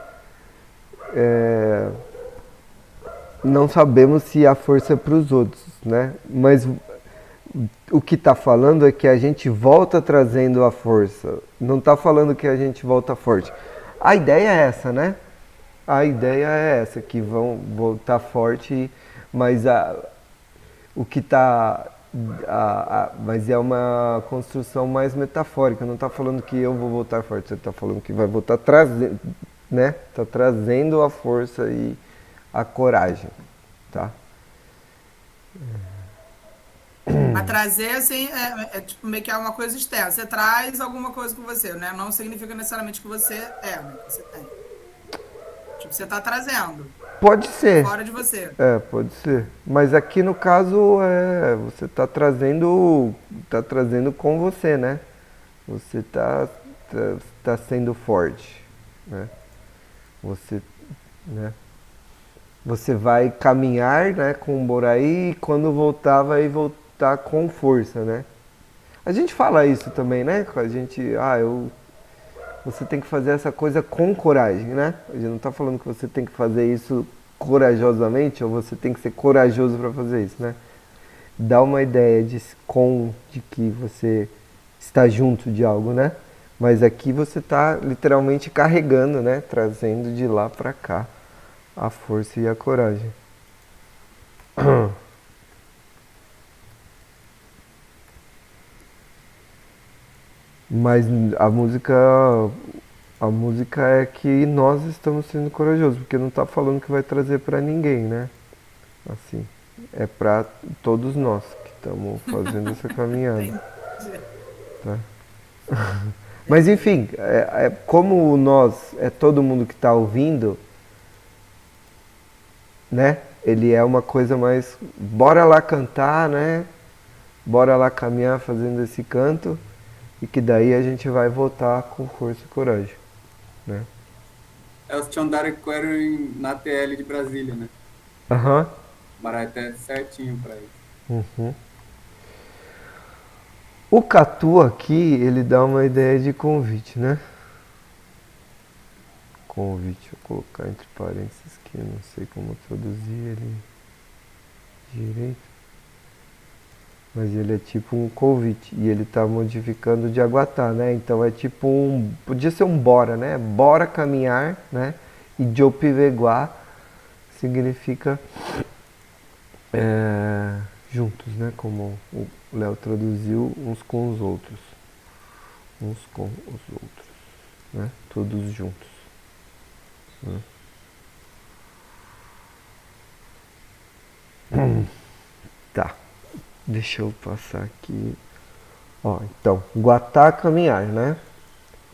não sabemos se a força é para os outros, né? Mas o que está falando é que a gente volta trazendo a força. Não está falando que a gente volta forte. A ideia é essa, né? A ideia é essa, que vão voltar forte, mas o que está... mas é uma construção mais metafórica. Não está falando que eu vou voltar forte. Você está falando que vai voltar trazendo, né? Está trazendo a força e a coragem, tá? A trazer, assim, tipo, meio que é uma coisa externa. Você traz alguma coisa com você, né? Não significa necessariamente que você né? Que você tem. Tipo, você está trazendo Pode ser. fora de você. Pode ser. Mas aqui no caso você está trazendo com você, né? Você tá sendo forte, né? Você, né? Você vai caminhar, né, com o Boraí e quando voltar vai voltar com força, né? A gente fala isso também, né? A gente, você tem que fazer essa coisa com coragem, né? A gente não está falando que você tem que fazer isso corajosamente ou você tem que ser corajoso para fazer isso, né? Dá uma ideia de que você está junto de algo, né? Mas aqui você está literalmente carregando, né? Trazendo de lá para cá a força e a coragem. Mas a música é que nós estamos sendo corajosos, porque não está falando que vai trazer para ninguém, né? Assim, é para todos nós que estamos fazendo essa caminhada. Tá? Mas enfim, como nós, é todo mundo que está ouvindo, né? Ele é uma coisa mais, bora lá cantar, né? Bora lá caminhar fazendo esse canto e que daí a gente vai voltar com força e coragem, né? É os Tchondaraquero na TL de Brasília, né? Aham. Baraté certinho pra isso. Uhum. O Catu aqui, ele dá uma ideia de convite, né? Convite, vou colocar entre parênteses que eu não sei como traduzir ele direito. Mas ele é tipo um convite e ele tá modificando de Aguatá, né? Então é tipo podia ser um bora, né? Bora caminhar, né? E Jopiveguá significa juntos, né? Como o Léo traduziu, uns com os outros. Uns com os outros, né? Todos juntos. Né? Tá. Deixa eu passar aqui. Ó, então, Guatá caminhar, né?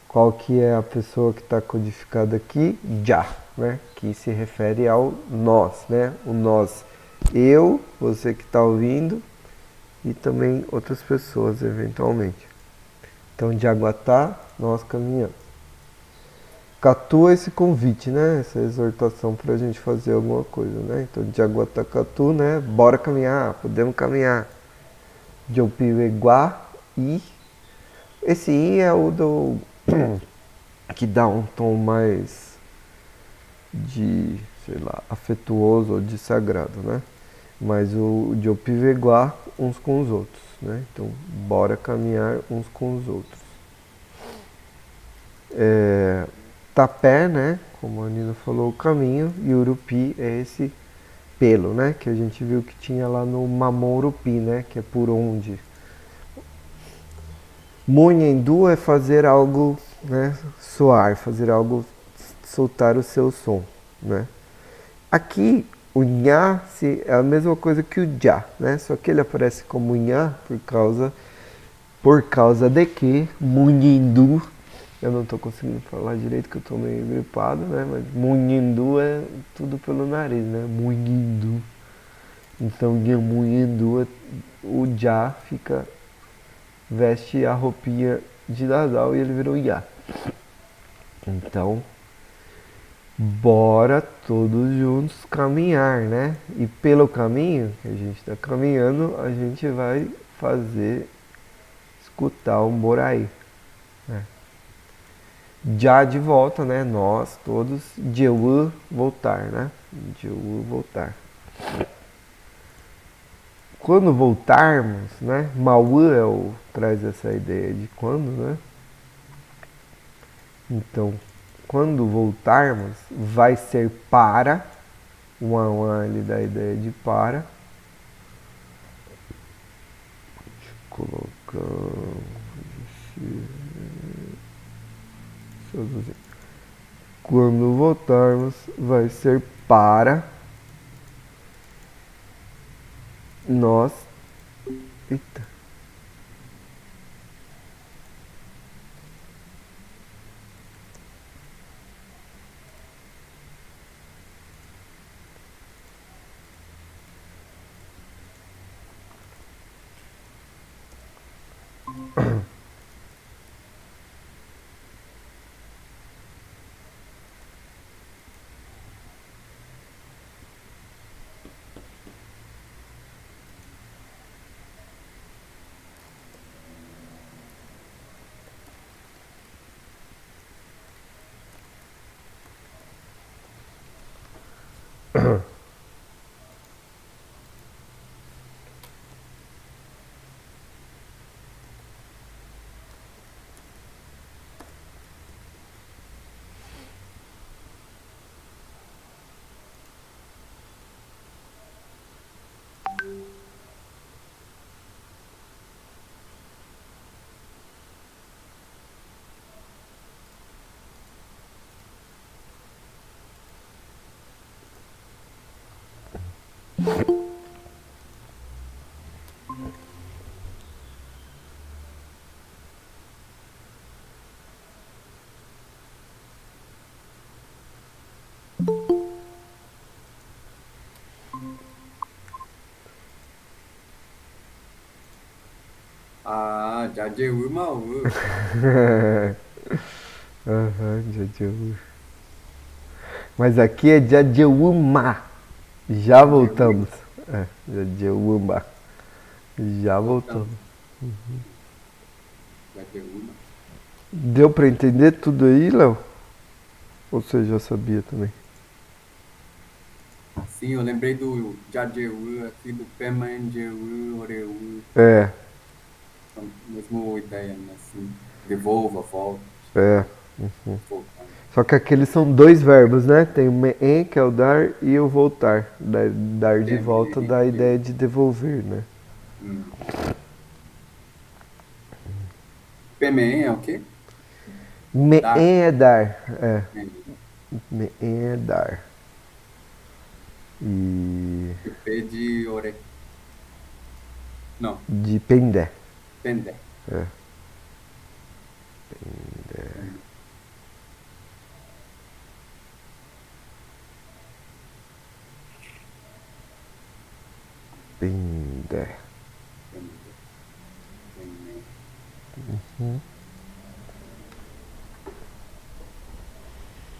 Qual que é a pessoa que está codificada aqui? Já, né? Que se refere ao nós, né? O nós. Eu, você que está ouvindo e também outras pessoas, eventualmente. Então, de Aguatá, nós caminhamos. Catu é esse convite, né? Essa exortação para a gente fazer alguma coisa, né? Então, de Aguatá Catu, né? Bora caminhar, podemos caminhar. De Opiveguá e esse I é o do que dá um tom mais de, sei lá, afetuoso ou de sagrado, né? Mas o de Opiveguá uns com os outros, né? Então, bora caminhar uns com os outros. Tapé, né? Como a Nina falou, o caminho, e Urupi é esse pelo, né? Que a gente viu que tinha lá no Mamão Urupi, né? Que é por onde. Munhendu é fazer algo, né? Soar, fazer algo soltar o seu som, né? Aqui o nha é a mesma coisa que o já, né? Só que ele aparece como nha por causa de que Munindu, eu não estou conseguindo falar direito que eu estou meio gripado, né? Mas Munindu é tudo pelo nariz, né? Munindu. Então Munindu, o já veste a roupinha de Nadal e ele virou Iá. Então, bora todos juntos caminhar, né? E pelo caminho que a gente está caminhando, a gente vai escutar um Boraí. Né? Já de volta, né? Nós todos, Jeú voltar, né? Jeú voltar. Quando voltarmos, né? Maú traz essa ideia de quando, né? Então, quando voltarmos, vai ser para. O an ele dá a ideia de para. Deixa eu colocar. Quando voltarmos, vai ser para nós. Eita. Ah, Jajeú Maú. Aham, Jajeú. Mas aqui é Jajeúma. Já voltamos. É, Jajeúma. Já voltamos. Jajeú. Deu pra entender tudo aí, Léo? Ou você já sabia também? Sim, eu lembrei do Jajeú aqui, do Pemanjeú, Oreu. É, Mesma ideia, né? Assim, devolva, volta. é. Voltar. Só que aqueles são dois verbos, né? Tem o me, que é o dar, e o voltar. Dar de volta dá a ideia de devolver, né? Pemen é o quê? Me Dar. é dar. É. Me é dar. E. P de ore. Não, De pendé. pendé. É. Pendé.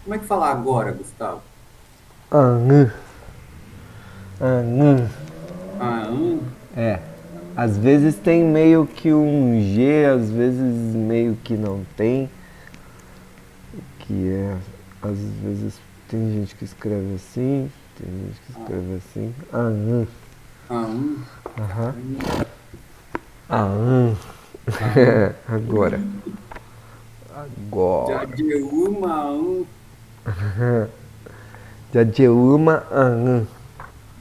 Como é que fala agora, Gustavo? Anã. Anã. Ah, É. Às vezes tem meio que um G, às vezes meio que não tem. Que é. Às vezes tem gente que escreve assim, tem gente que escreve assim. Anã. Aham. Aham. Agora. Agora. Jajeú Maú. Jajeúma anã.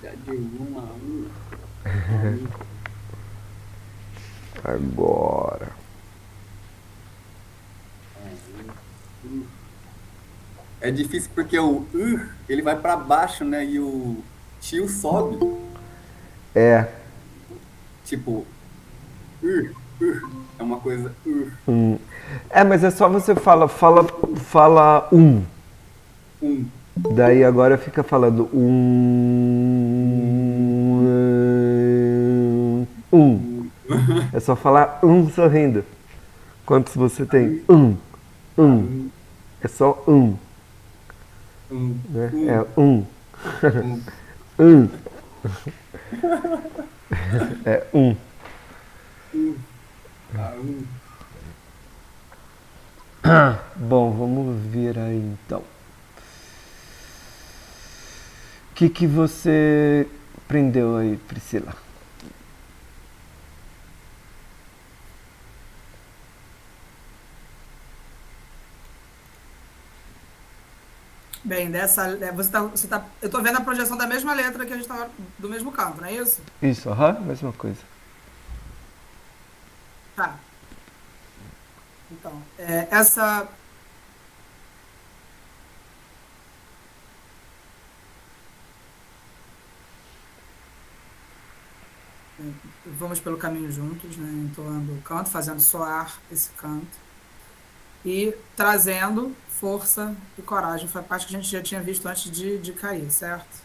Jajeú Maú. Agora. É difícil porque o ele vai para baixo, né? E o tio sobe. É. Tipo, uh, é uma coisa. É, mas é só você fala Um. Daí agora fica falando Um. É só falar sorrindo. Quantos você tem? Um. Um. É só Um. né? É Um. Um. um. É um. Um. Ah, um. Bom, vamos ver aí então. O que você aprendeu aí, Priscila? Bem, eu tô vendo a projeção da mesma letra que a gente tava do mesmo canto, não é isso? Isso, mesma coisa. Tá. Então, essa. Vamos pelo caminho juntos, né? Entoando o canto, fazendo soar esse canto. E trazendo força e coragem. Foi a parte que a gente já tinha visto antes de cair, certo?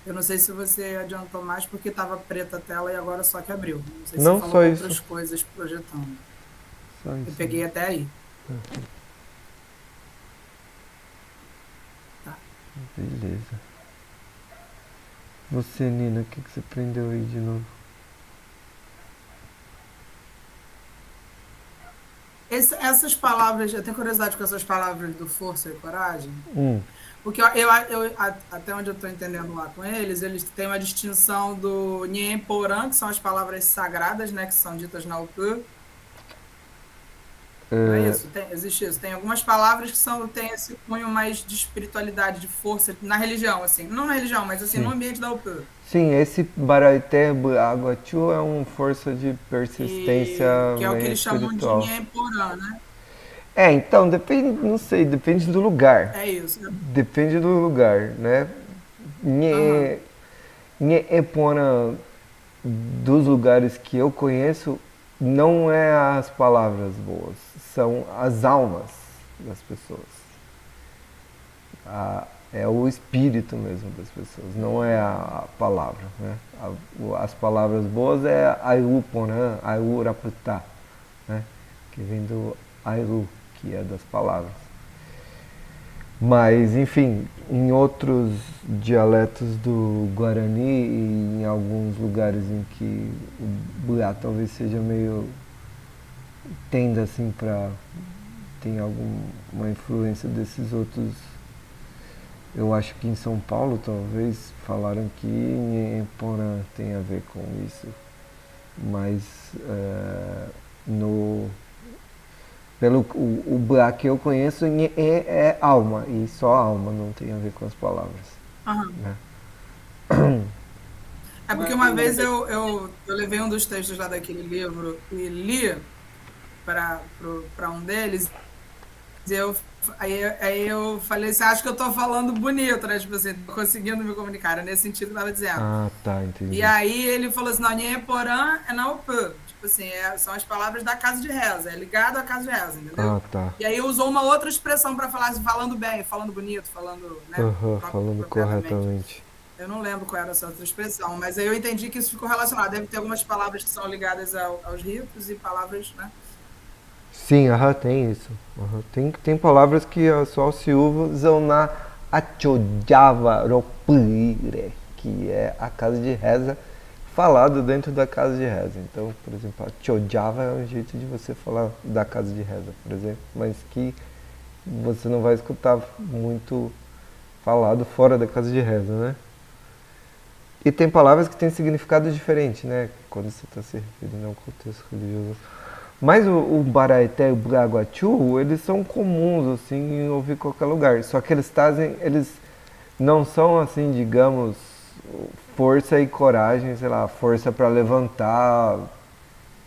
Eu não sei se você adiantou mais porque estava preta a tela e agora só que abriu. Não sei se você Não falou só outras isso. coisas projetando. Só Eu isso. peguei até aí. Tá. Beleza. Você, Nina, o que você aprendeu aí de novo? Essas palavras, eu tenho curiosidade com essas palavras do força e coragem, Hum, porque até onde eu estou entendendo lá com eles têm uma distinção do Nien Porã, que são as palavras sagradas, né, que são ditas na UP. Não é isso? Existe isso. Tem algumas palavras que têm esse cunho mais de espiritualidade, de força, na religião, assim. Não na religião, mas assim, no sim. ambiente da UP. Sim, esse Baraité Aguachu é uma força de persistência Que é o que meio eles chamam de espiritual. Nien Porã, né? É, então, depende, não sei, depende do lugar. É isso. Depende do lugar, né? Aham. Nhepona, dos lugares que eu conheço, não é as palavras boas, são as almas das pessoas. É o espírito mesmo das pessoas, não é a palavra, né? As palavras boas é Aiu Porã, Aiu Raputá, né? Que vem do Aiu, que é das palavras. Mas, enfim, em outros dialetos do Guarani e em alguns lugares em que o Buiá talvez seja meio tenda assim para tem alguma influência desses outros. Eu acho que em São Paulo talvez falaram que Nheporã tem a ver com isso, mas no pelo o Buiá que eu conheço é alma e só alma, não tem a ver com as palavras, Aham. né? É porque uma vez eu levei um dos textos lá daquele livro e li para um deles, e aí eu falei assim, acho que eu tô falando bonito, né? Tipo assim, tô conseguindo me comunicar, era nesse sentido que eu tava dizendo. Ah, tá, E entendi. aí ele falou assim, não, Nheporã é na UP. Tipo assim, são as palavras da casa de reza, é ligado à casa de reza, entendeu? Ah, tá. E aí usou uma outra expressão para falar assim, falando bem, falando bonito, falando, né, Falando apropriadamente. corretamente. Eu não lembro qual era essa outra expressão, mas aí eu entendi que isso ficou relacionado. Deve ter algumas palavras que são ligadas aos ritos e palavras, né? Sim, tem isso. Tem palavras que só se usam na Achojava Ropire, que é a casa de reza, falado dentro da casa de reza. Então, por exemplo, Achojava é um jeito de você falar da casa de reza, por exemplo, mas que você não vai escutar muito falado fora da casa de reza, né? E tem palavras que têm significado diferente, né? Quando você está se referindo a um contexto religioso. Mas o Baraité e o Braguachu, eles são comuns, assim, em ouvir em qualquer lugar. Só que eles não são, assim, digamos, força e coragem, sei lá, força para levantar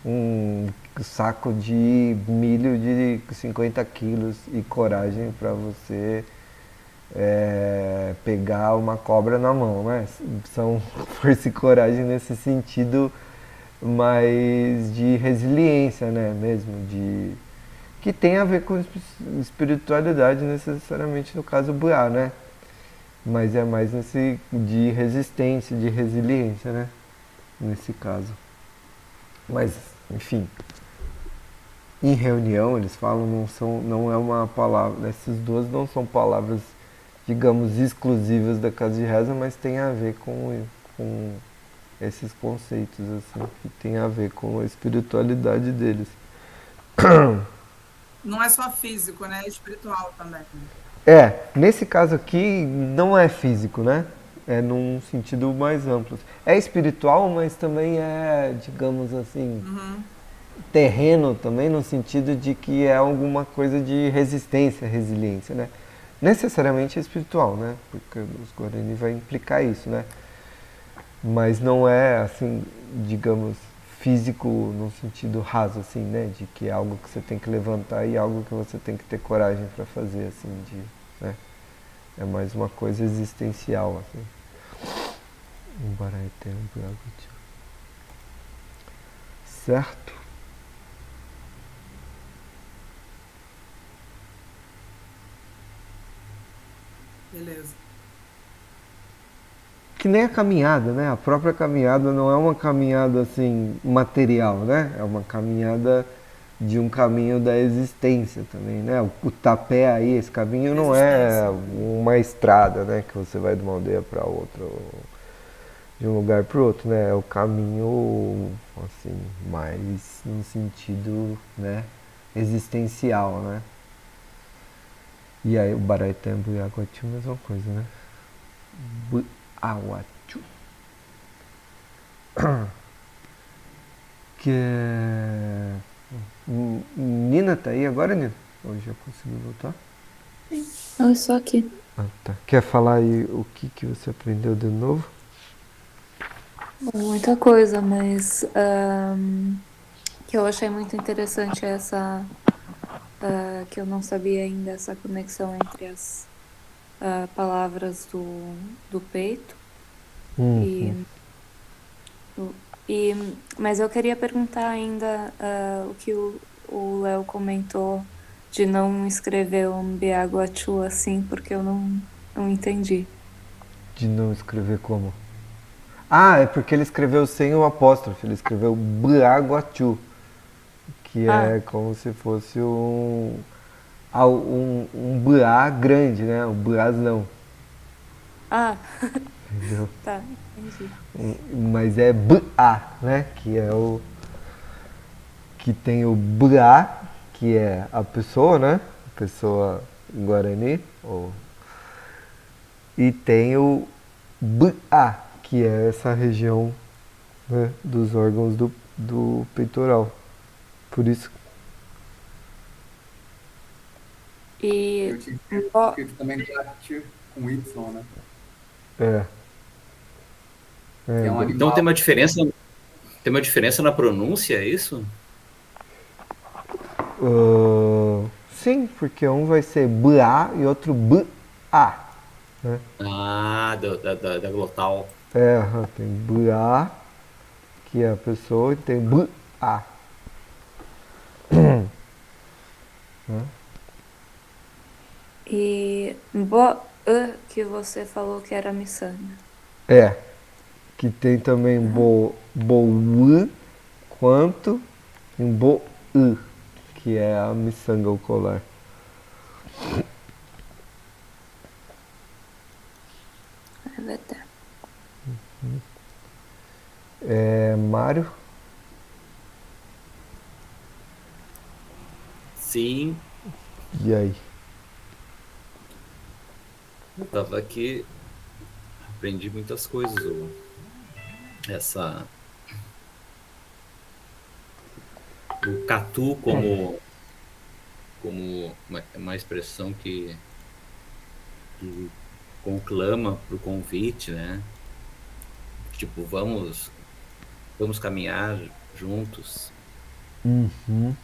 um saco de milho de 50 quilos e coragem para você pegar uma cobra na mão, né? São força e coragem nesse sentido, mas de resiliência, né? Mesmo de que tem a ver com espiritualidade necessariamente no caso Buá, né? Mas é mais nesse de resistência, de resiliência, né? Nesse caso. Mas, enfim, em reunião eles falam não é uma palavra, essas duas não são palavras, digamos, exclusivas da casa de reza, mas tem a ver com esses conceitos assim, que tem a ver com a espiritualidade deles. Não é só físico, né? É espiritual também. Nesse caso aqui não é físico, né? É num sentido mais amplo. É espiritual, mas também é, digamos assim, Uhum. terreno também no sentido de que é alguma coisa de resistência, resiliência, né? Necessariamente é espiritual, né? Porque os Guarani vai implicar isso, né? Mas não é assim, digamos, físico no sentido raso, assim, né? De que é algo que você tem que levantar e algo que você tem que ter coragem para fazer, assim, né? É mais uma coisa existencial, assim. Embora é tempo, certo? Beleza. Que nem a caminhada, né? A própria caminhada não é uma caminhada assim material, né? É uma caminhada de um caminho da existência também, né? O tapé aí, esse caminho não é Existência. uma estrada, né? Que você vai de uma aldeia para outra, ou de um lugar para outro, né? É o caminho, assim, mais no sentido, né? Existencial, né? E aí o Baraitempo e Aguatiu, mesma coisa, né? Aguatiu. Que é... Nina tá aí agora, Nina? Ou já conseguiu voltar? Eu estou aqui. Ah, tá. Quer falar aí o que você aprendeu de novo? Bom, muita coisa, mas que eu achei muito interessante essa que eu não sabia ainda essa conexão entre as palavras do peito Uhum. e, e mas eu queria perguntar ainda o que o Léo comentou de não escrever um Biaguachu assim, porque eu não entendi. De não escrever como? Ah, é porque ele escreveu sem o apóstrofe, ele escreveu Braguachu, que Ah, é como se fosse um Bra grande, né? Um brasão, ah, entendeu? tá, entendi. Mas é Bra, né? Que é o que tem o Bra, que é a pessoa, né? A pessoa Guarani, e tem o Ba, que é essa região, né, dos órgãos do peitoral. Por isso, E Eu tinha bo- escrito também Guatir com Y, né? é, Que é um agora. Então animal. tem uma diferença na pronúncia, é isso? Sim, porque um vai ser Ba e outro Ba, né? Ah, da glotal. Tem Ba, que é a pessoa, e tem Ba, né? e que você falou que era miçanga. É, que tem também Uhum. Bou, quanto em Bo, que é a miçanga o colar. É verdade. Mário, Sim, e aí? eu tava aqui, aprendi muitas coisas. Essa, o catu como uma expressão que conclama para o convite, né? Tipo, vamos caminhar juntos. Uhum,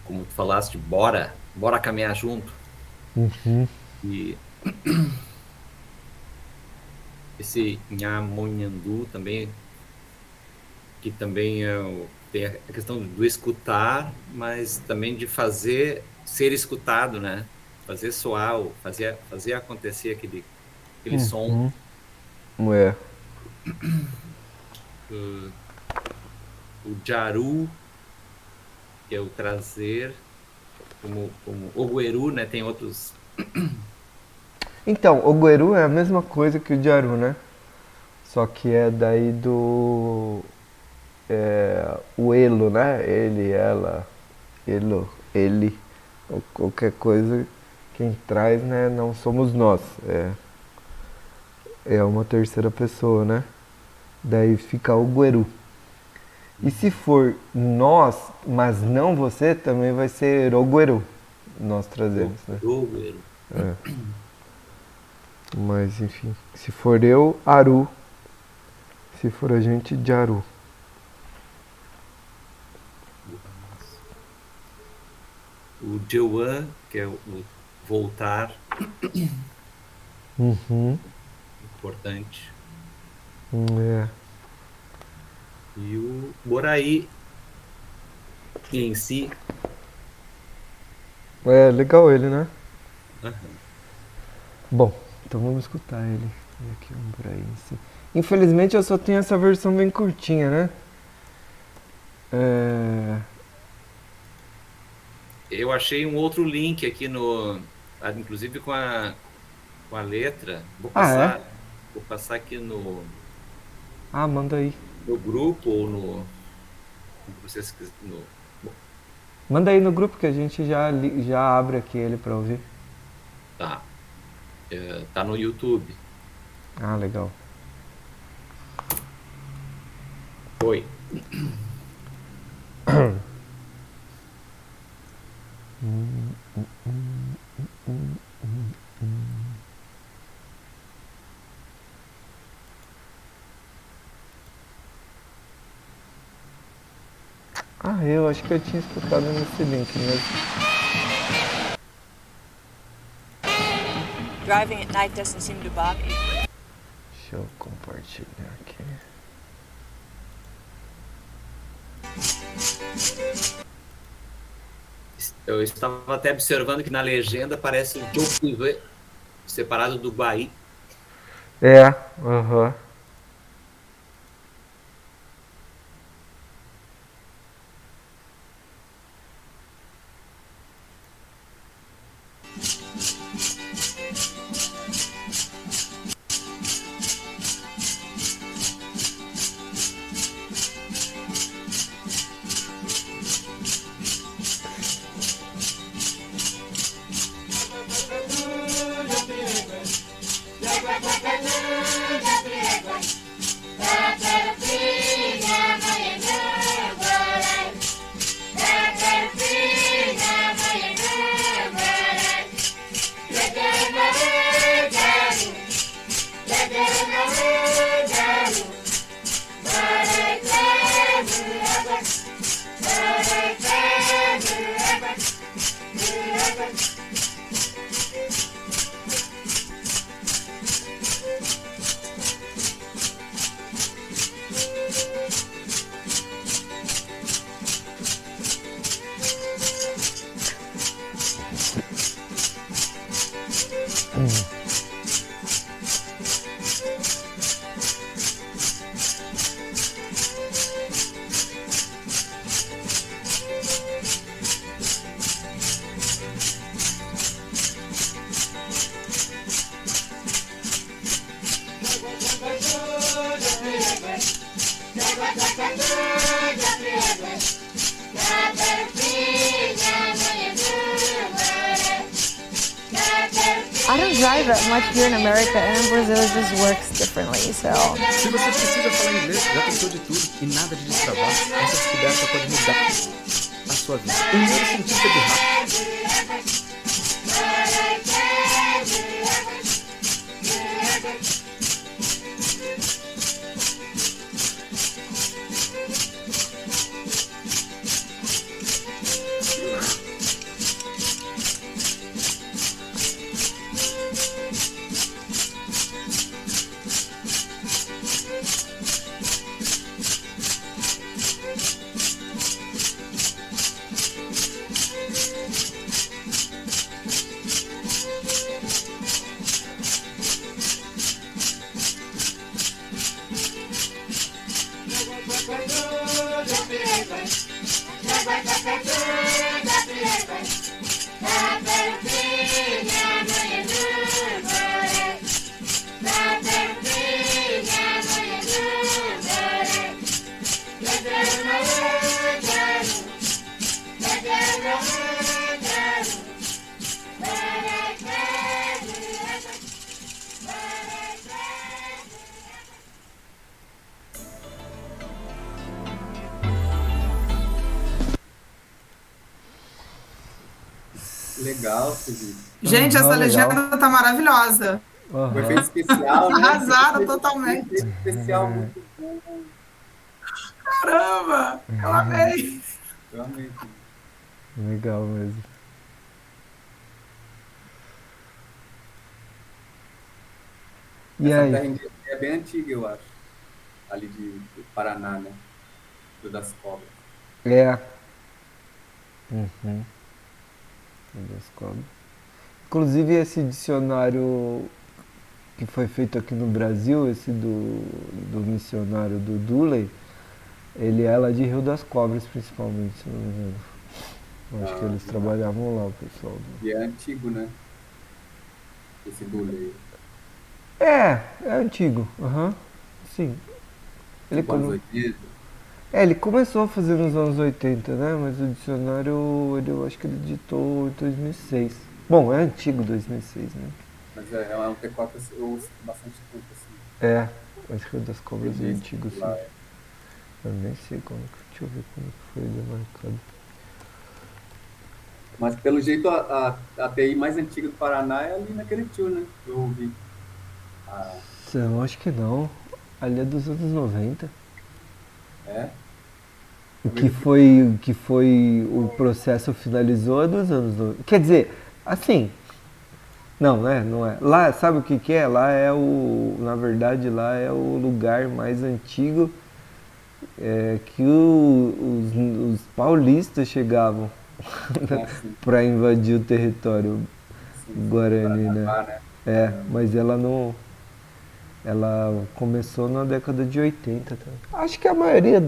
Como tu falaste, bora caminhar junto. uhum, Esse Nhamonhandu também, que também tem a questão do escutar, mas também de fazer ser escutado, né? Fazer soar, fazer acontecer aquele som. É. O Jaru, que é o trazer, como o Gueru, né? Tem outros. Então, o Gueru é a mesma coisa que o Jaru, né? Só que é daí do... o elo, né? Ele, ela, elo, ele, ou qualquer coisa, quem traz, né? Não somos nós. É uma terceira pessoa, né? Daí fica o Gueru. E se for nós, mas não você, também vai ser o Gueru. Nós trazemos, né? O Gueru. Mas enfim, se for eu, Aru. Se for a gente, Jaru. O Jeuan, que é o voltar, importante. É. E o Boraí em si. É legal ele, né? Aham. Bom, então vamos escutar ele. E aqui um por aí em si. Infelizmente eu só tenho essa versão bem curtinha, né? Eu achei um outro link aqui inclusive com a letra. Vou passar aqui Ah, manda aí. no grupo ou no vocês bom, Manda aí no grupo que a gente já abre aqui ele pra ouvir. tá. Tá no YouTube. Ah, legal. Oi. Ah, eu acho que eu tinha escutado nesse link mesmo. Driving at night doesn't seem to bother you. Deixa eu compartilhar aqui. Eu estava até observando que na legenda aparece o Joe separado do Bahia. Aham. I don't drive that much here in America, and in Brazil it just works differently, so... Se você precisa falar inglês, já tentou de tudo e nada de destravar, essa descoberta pode mudar a sua vida. Um neurocientista de rádio. legal, Felipe. Gente, essa legal. legenda tá maravilhosa. O Aham. efeito especial, né? Arrasaram Efeito totalmente. especial muito bom. Caramba! Eu amei. Eu amei. Felipe. Legal mesmo. E Essa aí? terra indígena é bem antiga, eu acho. Ali do Paraná, né? Do das Cobras. É. Uhum. Das cobras. Inclusive esse dicionário que foi feito aqui no Brasil, esse do missionário do Dooley, ele é lá de Rio das Cobras principalmente, se não me engano. Eu acho que eles trabalhavam lá, o pessoal. E é antigo, né? Esse Dulé. É antigo, aham. Sim. Ele Tipo anos come... 80. ele começou a fazer nos anos 80, né? Mas o dicionário, eu acho que ele editou em 2006. Bom, é antigo 2006, né? Mas é um T4 eu ouço bastante tempo, assim. É, acho que o das cobras é antigo, sim. Lá, Eu nem sei como que... Deixa eu ver como que foi demarcado. Mas pelo jeito a TI mais antiga do Paraná é ali naquele tio, né? Eu ouvi. Eu acho que não. Ali é dos anos 90. É? O que foi o processo finalizou é dos anos 90. Quer dizer, assim, não, né? Não é. Lá, sabe o que é? Lá é na verdade, lá é o lugar mais antigo que os paulistas chegavam para invadir o território Guarani, né? né? Mas ela não. Ela começou na década de 80. Tá? Acho que a maioria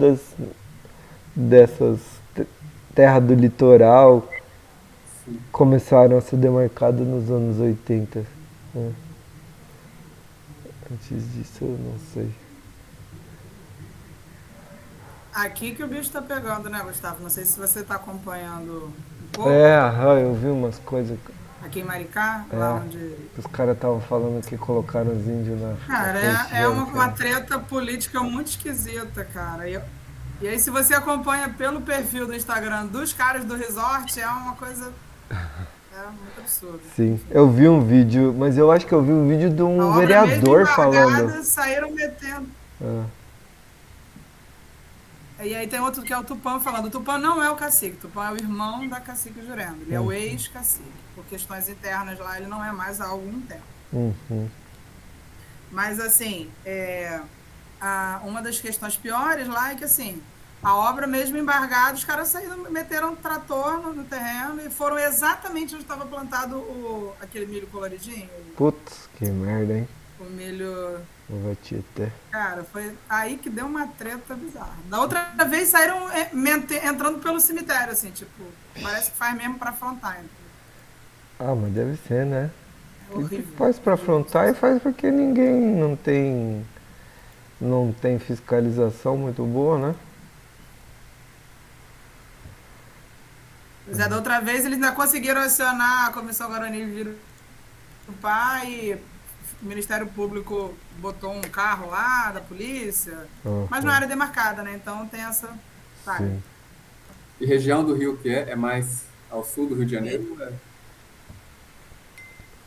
dessas terras do litoral começaram a ser demarcadas nos anos 80. Né? Antes disso eu não sei. Aqui que o bicho tá pegando, né, Gustavo? Não sei se você tá acompanhando um pouco. Eu vi umas coisas. Aqui em Maricá, lá onde... Os caras estavam falando que colocaram os índios na Cara, frente é uma treta política muito esquisita, cara. E aí, se você acompanha pelo perfil do Instagram dos caras do resort, é uma coisa... É muito absurdo. Sim, eu vi um vídeo, mas eu acho que eu vi um vídeo de um vereador falando. Saíram metendo. E aí tem outro que é o Tupã falando. O Tupã não é o cacique, o Tupã é o irmão da cacique Jurema. Ele é o ex-cacique. Por questões internas lá, ele não é mais há algum tempo. Mas, assim, uma das questões piores lá é que, assim, a obra mesmo embargada, os caras saíram, meteram um trator no terreno e foram exatamente onde estava plantado aquele milho coloridinho. Putz, que merda, hein? O milho... O Tietê. Cara, foi aí que deu uma treta bizarra. Da outra vez saíram entrando pelo cemitério, assim, tipo, parece que faz mesmo pra afrontar. Ah, mas deve ser, né? É horrível. Faz pra afrontar e faz porque ninguém não tem fiscalização muito boa, né? Pois é, da outra vez eles ainda conseguiram acionar a Comissão Guarani Vira o Pai e o Ministério Público botou um carro lá da polícia, mas não era demarcada, né? Então tem essa... Sim. E região do Rio que é? É mais ao sul do Rio de Janeiro?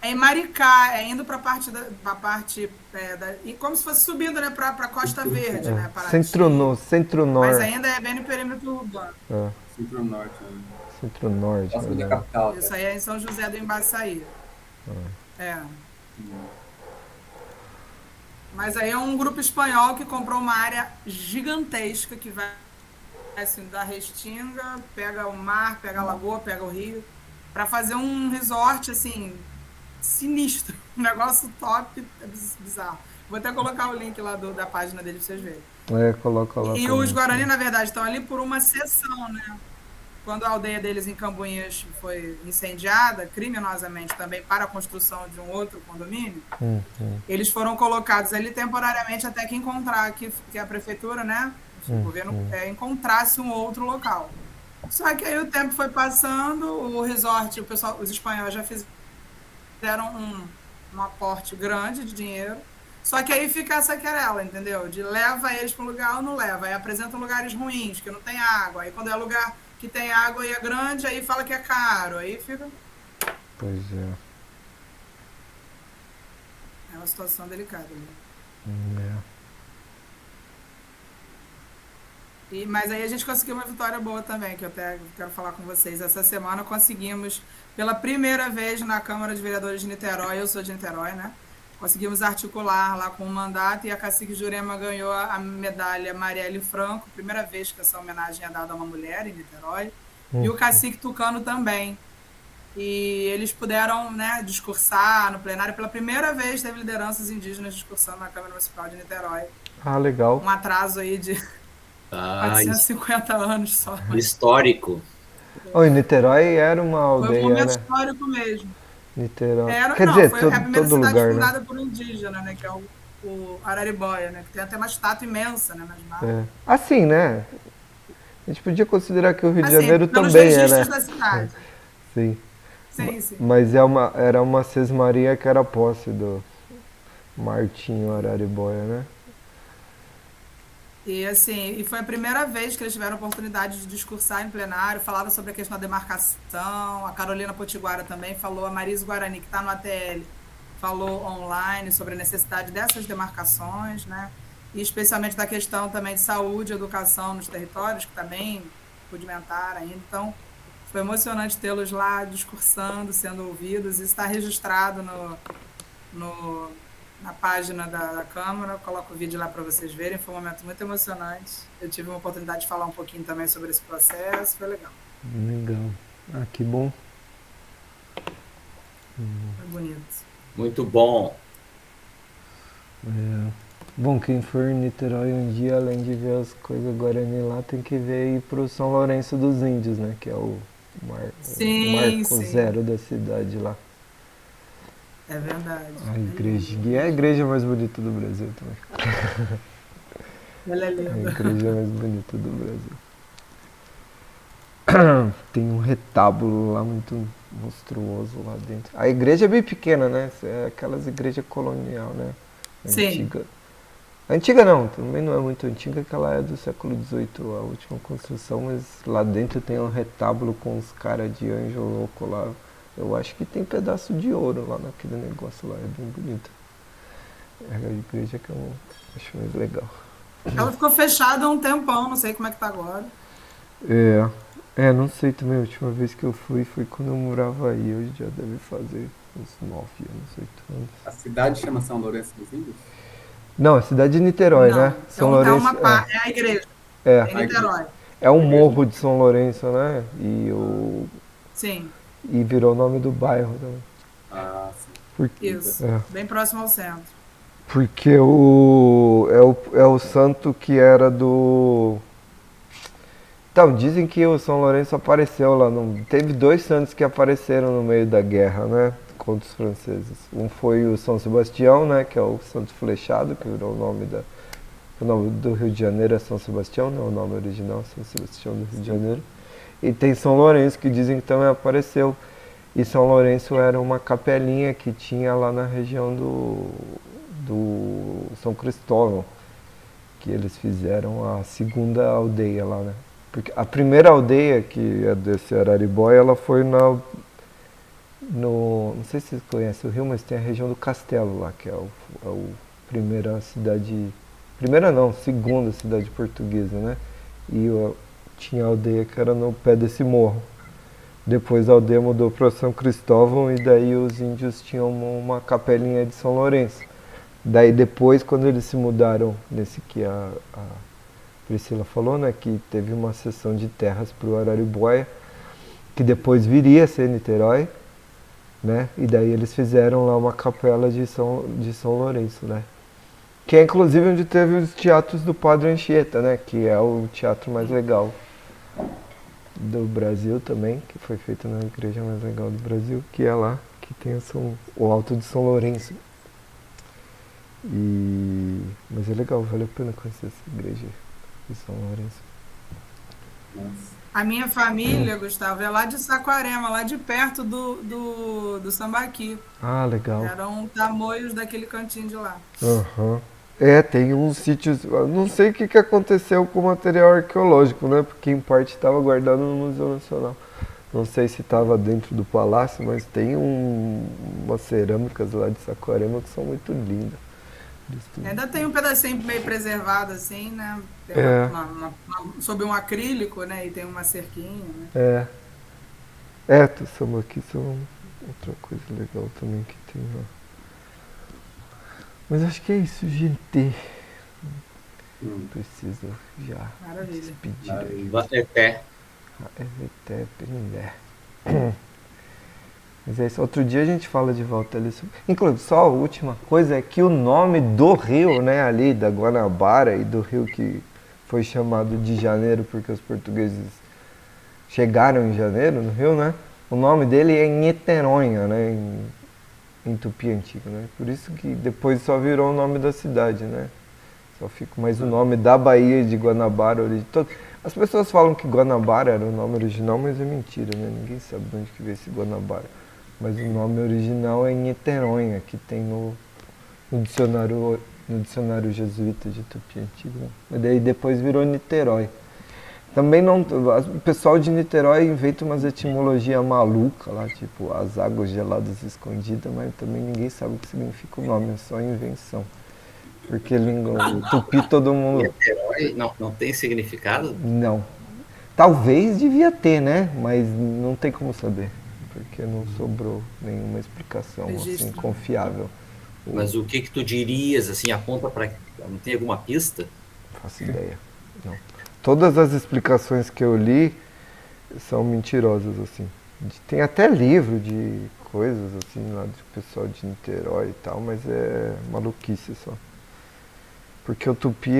É em Maricá, indo para a parte e como se fosse subindo, né, para Costa Verde, né, Centro-Norte. Mas ainda é bem no perímetro urbano. Centro-Norte. Centro-Norte. Próximo da capital. Isso aí é em São José do Embaçaí. Mas aí é um grupo espanhol que comprou uma área gigantesca que vai assim, da Restinga, pega o mar, pega a lagoa, pega o rio, para fazer um resort assim sinistro, um negócio top, bizarro. Vou até colocar o link lá da página dele para vocês verem. Coloca lá. E os Guarani, na verdade, estão ali por uma seção, né? Quando a aldeia deles em Cambuinhas foi incendiada, criminosamente também, para a construção de um outro condomínio, eles foram colocados ali temporariamente até que encontrar, que a prefeitura, né, o governo encontrasse um outro local. Só que aí o tempo foi passando, o resort, os espanhóis já fizeram um aporte grande de dinheiro, só que aí fica essa querela, entendeu? De leva eles para um lugar ou não leva, aí apresentam lugares ruins, que não tem água, aí quando é lugar que tem água e é grande, aí fala que é caro, aí fica Pois é. É uma situação delicada ali. É. Mas aí a gente conseguiu uma vitória boa também, que eu até quero falar com vocês. Essa semana conseguimos, pela primeira vez na Câmara de Vereadores de Niterói, eu sou de Niterói, né? Conseguimos articular lá com o mandato e a cacique Jurema ganhou a medalha Marielle Franco, primeira vez que essa homenagem é dada a uma mulher em Niterói, e o cacique Tucano também. E eles puderam, né, discursar no plenário. Pela primeira vez teve lideranças indígenas discursando na Câmara Municipal de Niterói. Ah, legal. Um atraso aí de Ah, 450 anos só. Mas histórico. Oh, e Niterói era uma foi um aldeia, momento né? histórico mesmo. Niterói. Era, Quer não, dizer, foi a primeira todo cidade lugar, né? fundada por um indígena, né? Que é o Araribóia, né? Que tem até uma estátua imensa, né? Nas margens. É. Assim, né? A gente podia considerar que o Rio de Assim, Janeiro pelos também é, registros né? da cidade. Sim. Sim, sim. Mas era uma sesmaria que era posse do Martinho Araribóia, né? E assim, e foi a primeira vez que eles tiveram a oportunidade de discursar em plenário, falaram sobre a questão da demarcação, a Carolina Potiguara também falou, a Marisa Guarani, que está no ATL, falou online sobre a necessidade dessas demarcações, né? E especialmente da questão também de saúde e educação nos territórios, que também rudimentar ainda. Então, foi emocionante tê-los lá discursando, sendo ouvidos. Isso está registrado na página da Câmara. Eu coloco o vídeo lá para vocês verem. Foi um momento muito emocionante. Eu tive uma oportunidade de falar um pouquinho também sobre esse processo. Foi legal. Legal. Ah, que bom. Foi bonito. Muito bom. É. Bom, quem for em Niterói um dia, além de ver as coisas Guarani lá, tem que ver ir pro São Lourenço dos Índios, né? Que é o Sim, marco sim. zero da cidade lá. É verdade. A igreja. E é a igreja mais bonita do Brasil também. Ela é É a linda. igreja mais bonita do Brasil. Tem um retábulo lá muito monstruoso lá dentro. A igreja é bem pequena, né? É aquelas igrejas colonial, né? Sim. Antiga. Antiga não, também não é muito antiga, que ela é do século XVIII, a última construção, mas lá dentro tem um retábulo com os caras de anjo louco lá. Eu acho que tem pedaço de ouro lá naquele negócio lá, é bem bonito. É a igreja que eu acho mais legal. Ela ficou fechada há um tempão, não sei como é que tá agora. Não sei também, a última vez que eu fui foi quando eu morava aí, hoje já deve fazer uns 9 anos, 8 anos. A cidade chama São Lourenço dos Índios? Não, a cidade de Niterói, Não, né? São é Lourenço. a igreja, É, em Niterói. é um morro de São Lourenço, né? Sim, E virou o nome do bairro também. Ah, sim. isso. É. Bem próximo ao centro. Porque é o santo que era do. Então, dizem que o São Lourenço apareceu lá. Teve 2 santos que apareceram no meio da guerra, né? Contra os franceses. Um foi o São Sebastião, né? Que é o santo flechado, que virou o nome do Rio de Janeiro é São Sebastião, né? O nome original é São Sebastião do Rio de Janeiro. E tem São Lourenço, que dizem que também apareceu. E São Lourenço era uma capelinha que tinha lá na região do São Cristóvão, que eles fizeram a segunda aldeia lá, né? Porque a primeira aldeia, que é desse Araribóia, ela foi não sei se vocês conhecem o Rio, mas tem a região do Castelo lá, que é a primeira cidade, segunda cidade portuguesa, né? E tinha a aldeia que era no pé desse morro. Depois a aldeia mudou para São Cristóvão e daí os índios tinham uma capelinha de São Lourenço. Daí depois, quando eles se mudaram, nesse que a Priscila falou, né, que teve uma cessão de terras para o Araribóia, que depois viria a ser Niterói, né, e daí eles fizeram lá uma capela de São Lourenço, né, que é inclusive onde teve os teatros do Padre Anchieta, né, que é o teatro mais legal do Brasil também, que foi feito na igreja mais legal do Brasil, que é lá, que tem o Alto de São Lourenço. Mas é legal, vale a pena conhecer essa igreja de São Lourenço. Nossa. A minha família, Gustavo, é lá de Saquarema, lá de perto do Sambaqui. Ah, legal. Eram tamoios daquele cantinho de lá. Uhum. Tem uns sítios, eu não sei o que aconteceu com o material arqueológico, né? Porque em parte estava guardado no Museu Nacional. Não sei se estava dentro do palácio, mas tem umas cerâmicas lá de Saquarema que são muito lindas. Ainda tem um pedacinho meio preservado, assim, né? Tem É. sob um acrílico, né? E tem uma cerquinha, né? Sambaqui são outra coisa legal também que tem lá. Mas acho que é isso, gente. Preciso já Maravilha. despedir Maravilha. aqui. Até. Até Perindé. Mas é isso. Outro dia a gente fala de volta ali. Inclusive, só a última coisa é que o nome do rio, né, ali da Guanabara e do rio que foi chamado de Janeiro porque os portugueses chegaram em janeiro no rio, né? O nome dele é Nheteronha, né? Em Tupi antigo, né? Por isso que depois só virou o nome da cidade, né? Só fica mais o nome da Baía de Guanabara. As pessoas falam que Guanabara era o nome original, mas é mentira, né? Ninguém sabe de onde que veio esse Guanabara. Mas o nome original é Nheteronha, que tem no dicionário jesuíta de Tupi antigo, né? Mas daí depois virou Niterói. Também não. O pessoal de Niterói inventa umas etimologias malucas lá, tipo as águas geladas escondidas, mas também ninguém sabe o que significa o nome, é só invenção. Porque o Tupi todo mundo. Niterói não tem significado? Não. Talvez devia ter, né? Mas não tem como saber. Porque não sobrou nenhuma explicação assim confiável. Mas o que tu dirias, assim, aponta para... Não tem alguma pista? Não faço ideia. Não. Todas as explicações que eu li são mentirosas, assim. Tem até livro de coisas, assim, lá do pessoal de Niterói e tal, mas é maluquice só. Porque o tupi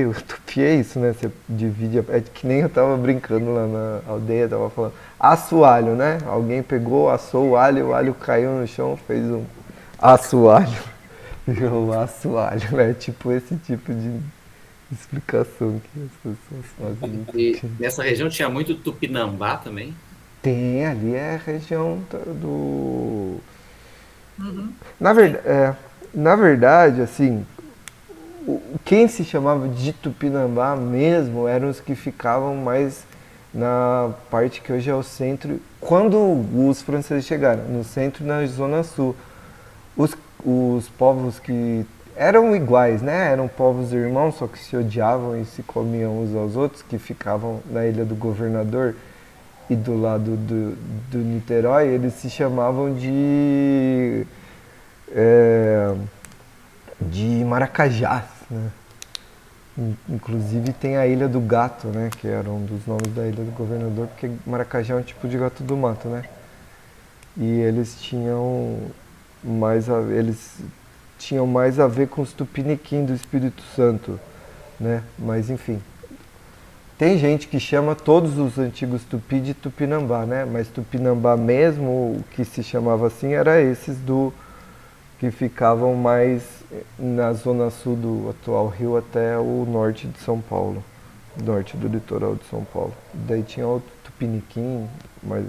é isso, né? Você divide, é que nem eu tava brincando lá na aldeia, tava falando, assa o alho, né? Alguém pegou, assou o alho caiu no chão, fez um assa o alho. Eu asso o alho, né? Tipo esse tipo de explicação que as pessoas fazem. E nessa região tinha muito tupinambá também? Tem, ali é a região do... Uhum. Na verdade, assim, quem se chamava de Tupinambá mesmo eram os que ficavam mais na parte que hoje é o centro, quando os franceses chegaram, no centro e na zona sul. Os povos que eram iguais, né? Eram povos irmãos, só que se odiavam e se comiam uns aos outros, que ficavam na Ilha do Governador e do lado do Niterói, eles se chamavam de Maracajás, né? Inclusive tem a Ilha do Gato, né? Que era um dos nomes da Ilha do Governador, porque Maracajá é um tipo de gato do mato, né? E eles tinham mais a ver com os tupiniquim do Espírito Santo, né? Mas enfim. Tem gente que chama todos os antigos tupi de Tupinambá, né? Mas Tupinambá mesmo, o que se chamava assim, era esses que ficavam mais na zona sul do atual Rio até o norte de São Paulo, norte do litoral de São Paulo. Daí tinha outro Tupiniquim, mas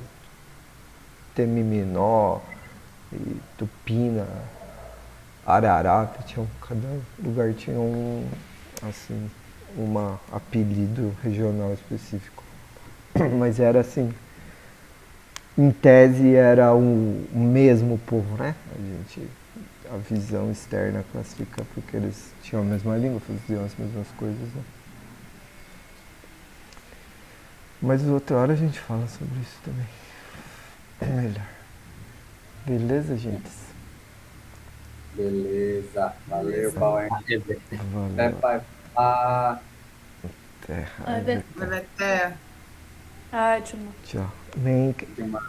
Temiminó, e Tupina, Araraca, cada lugar tinha um apelido regional específico. Mas era assim, em tese era o mesmo povo, né? A visão externa classifica porque eles tinham a mesma língua, faziam as mesmas coisas, né? Mas outra hora a gente fala sobre isso também. É melhor. Beleza, gente? Beleza. Valeu, Bauer. Valeu. Até, pai. Até. Até. Ótimo. Tchau. Tem uma...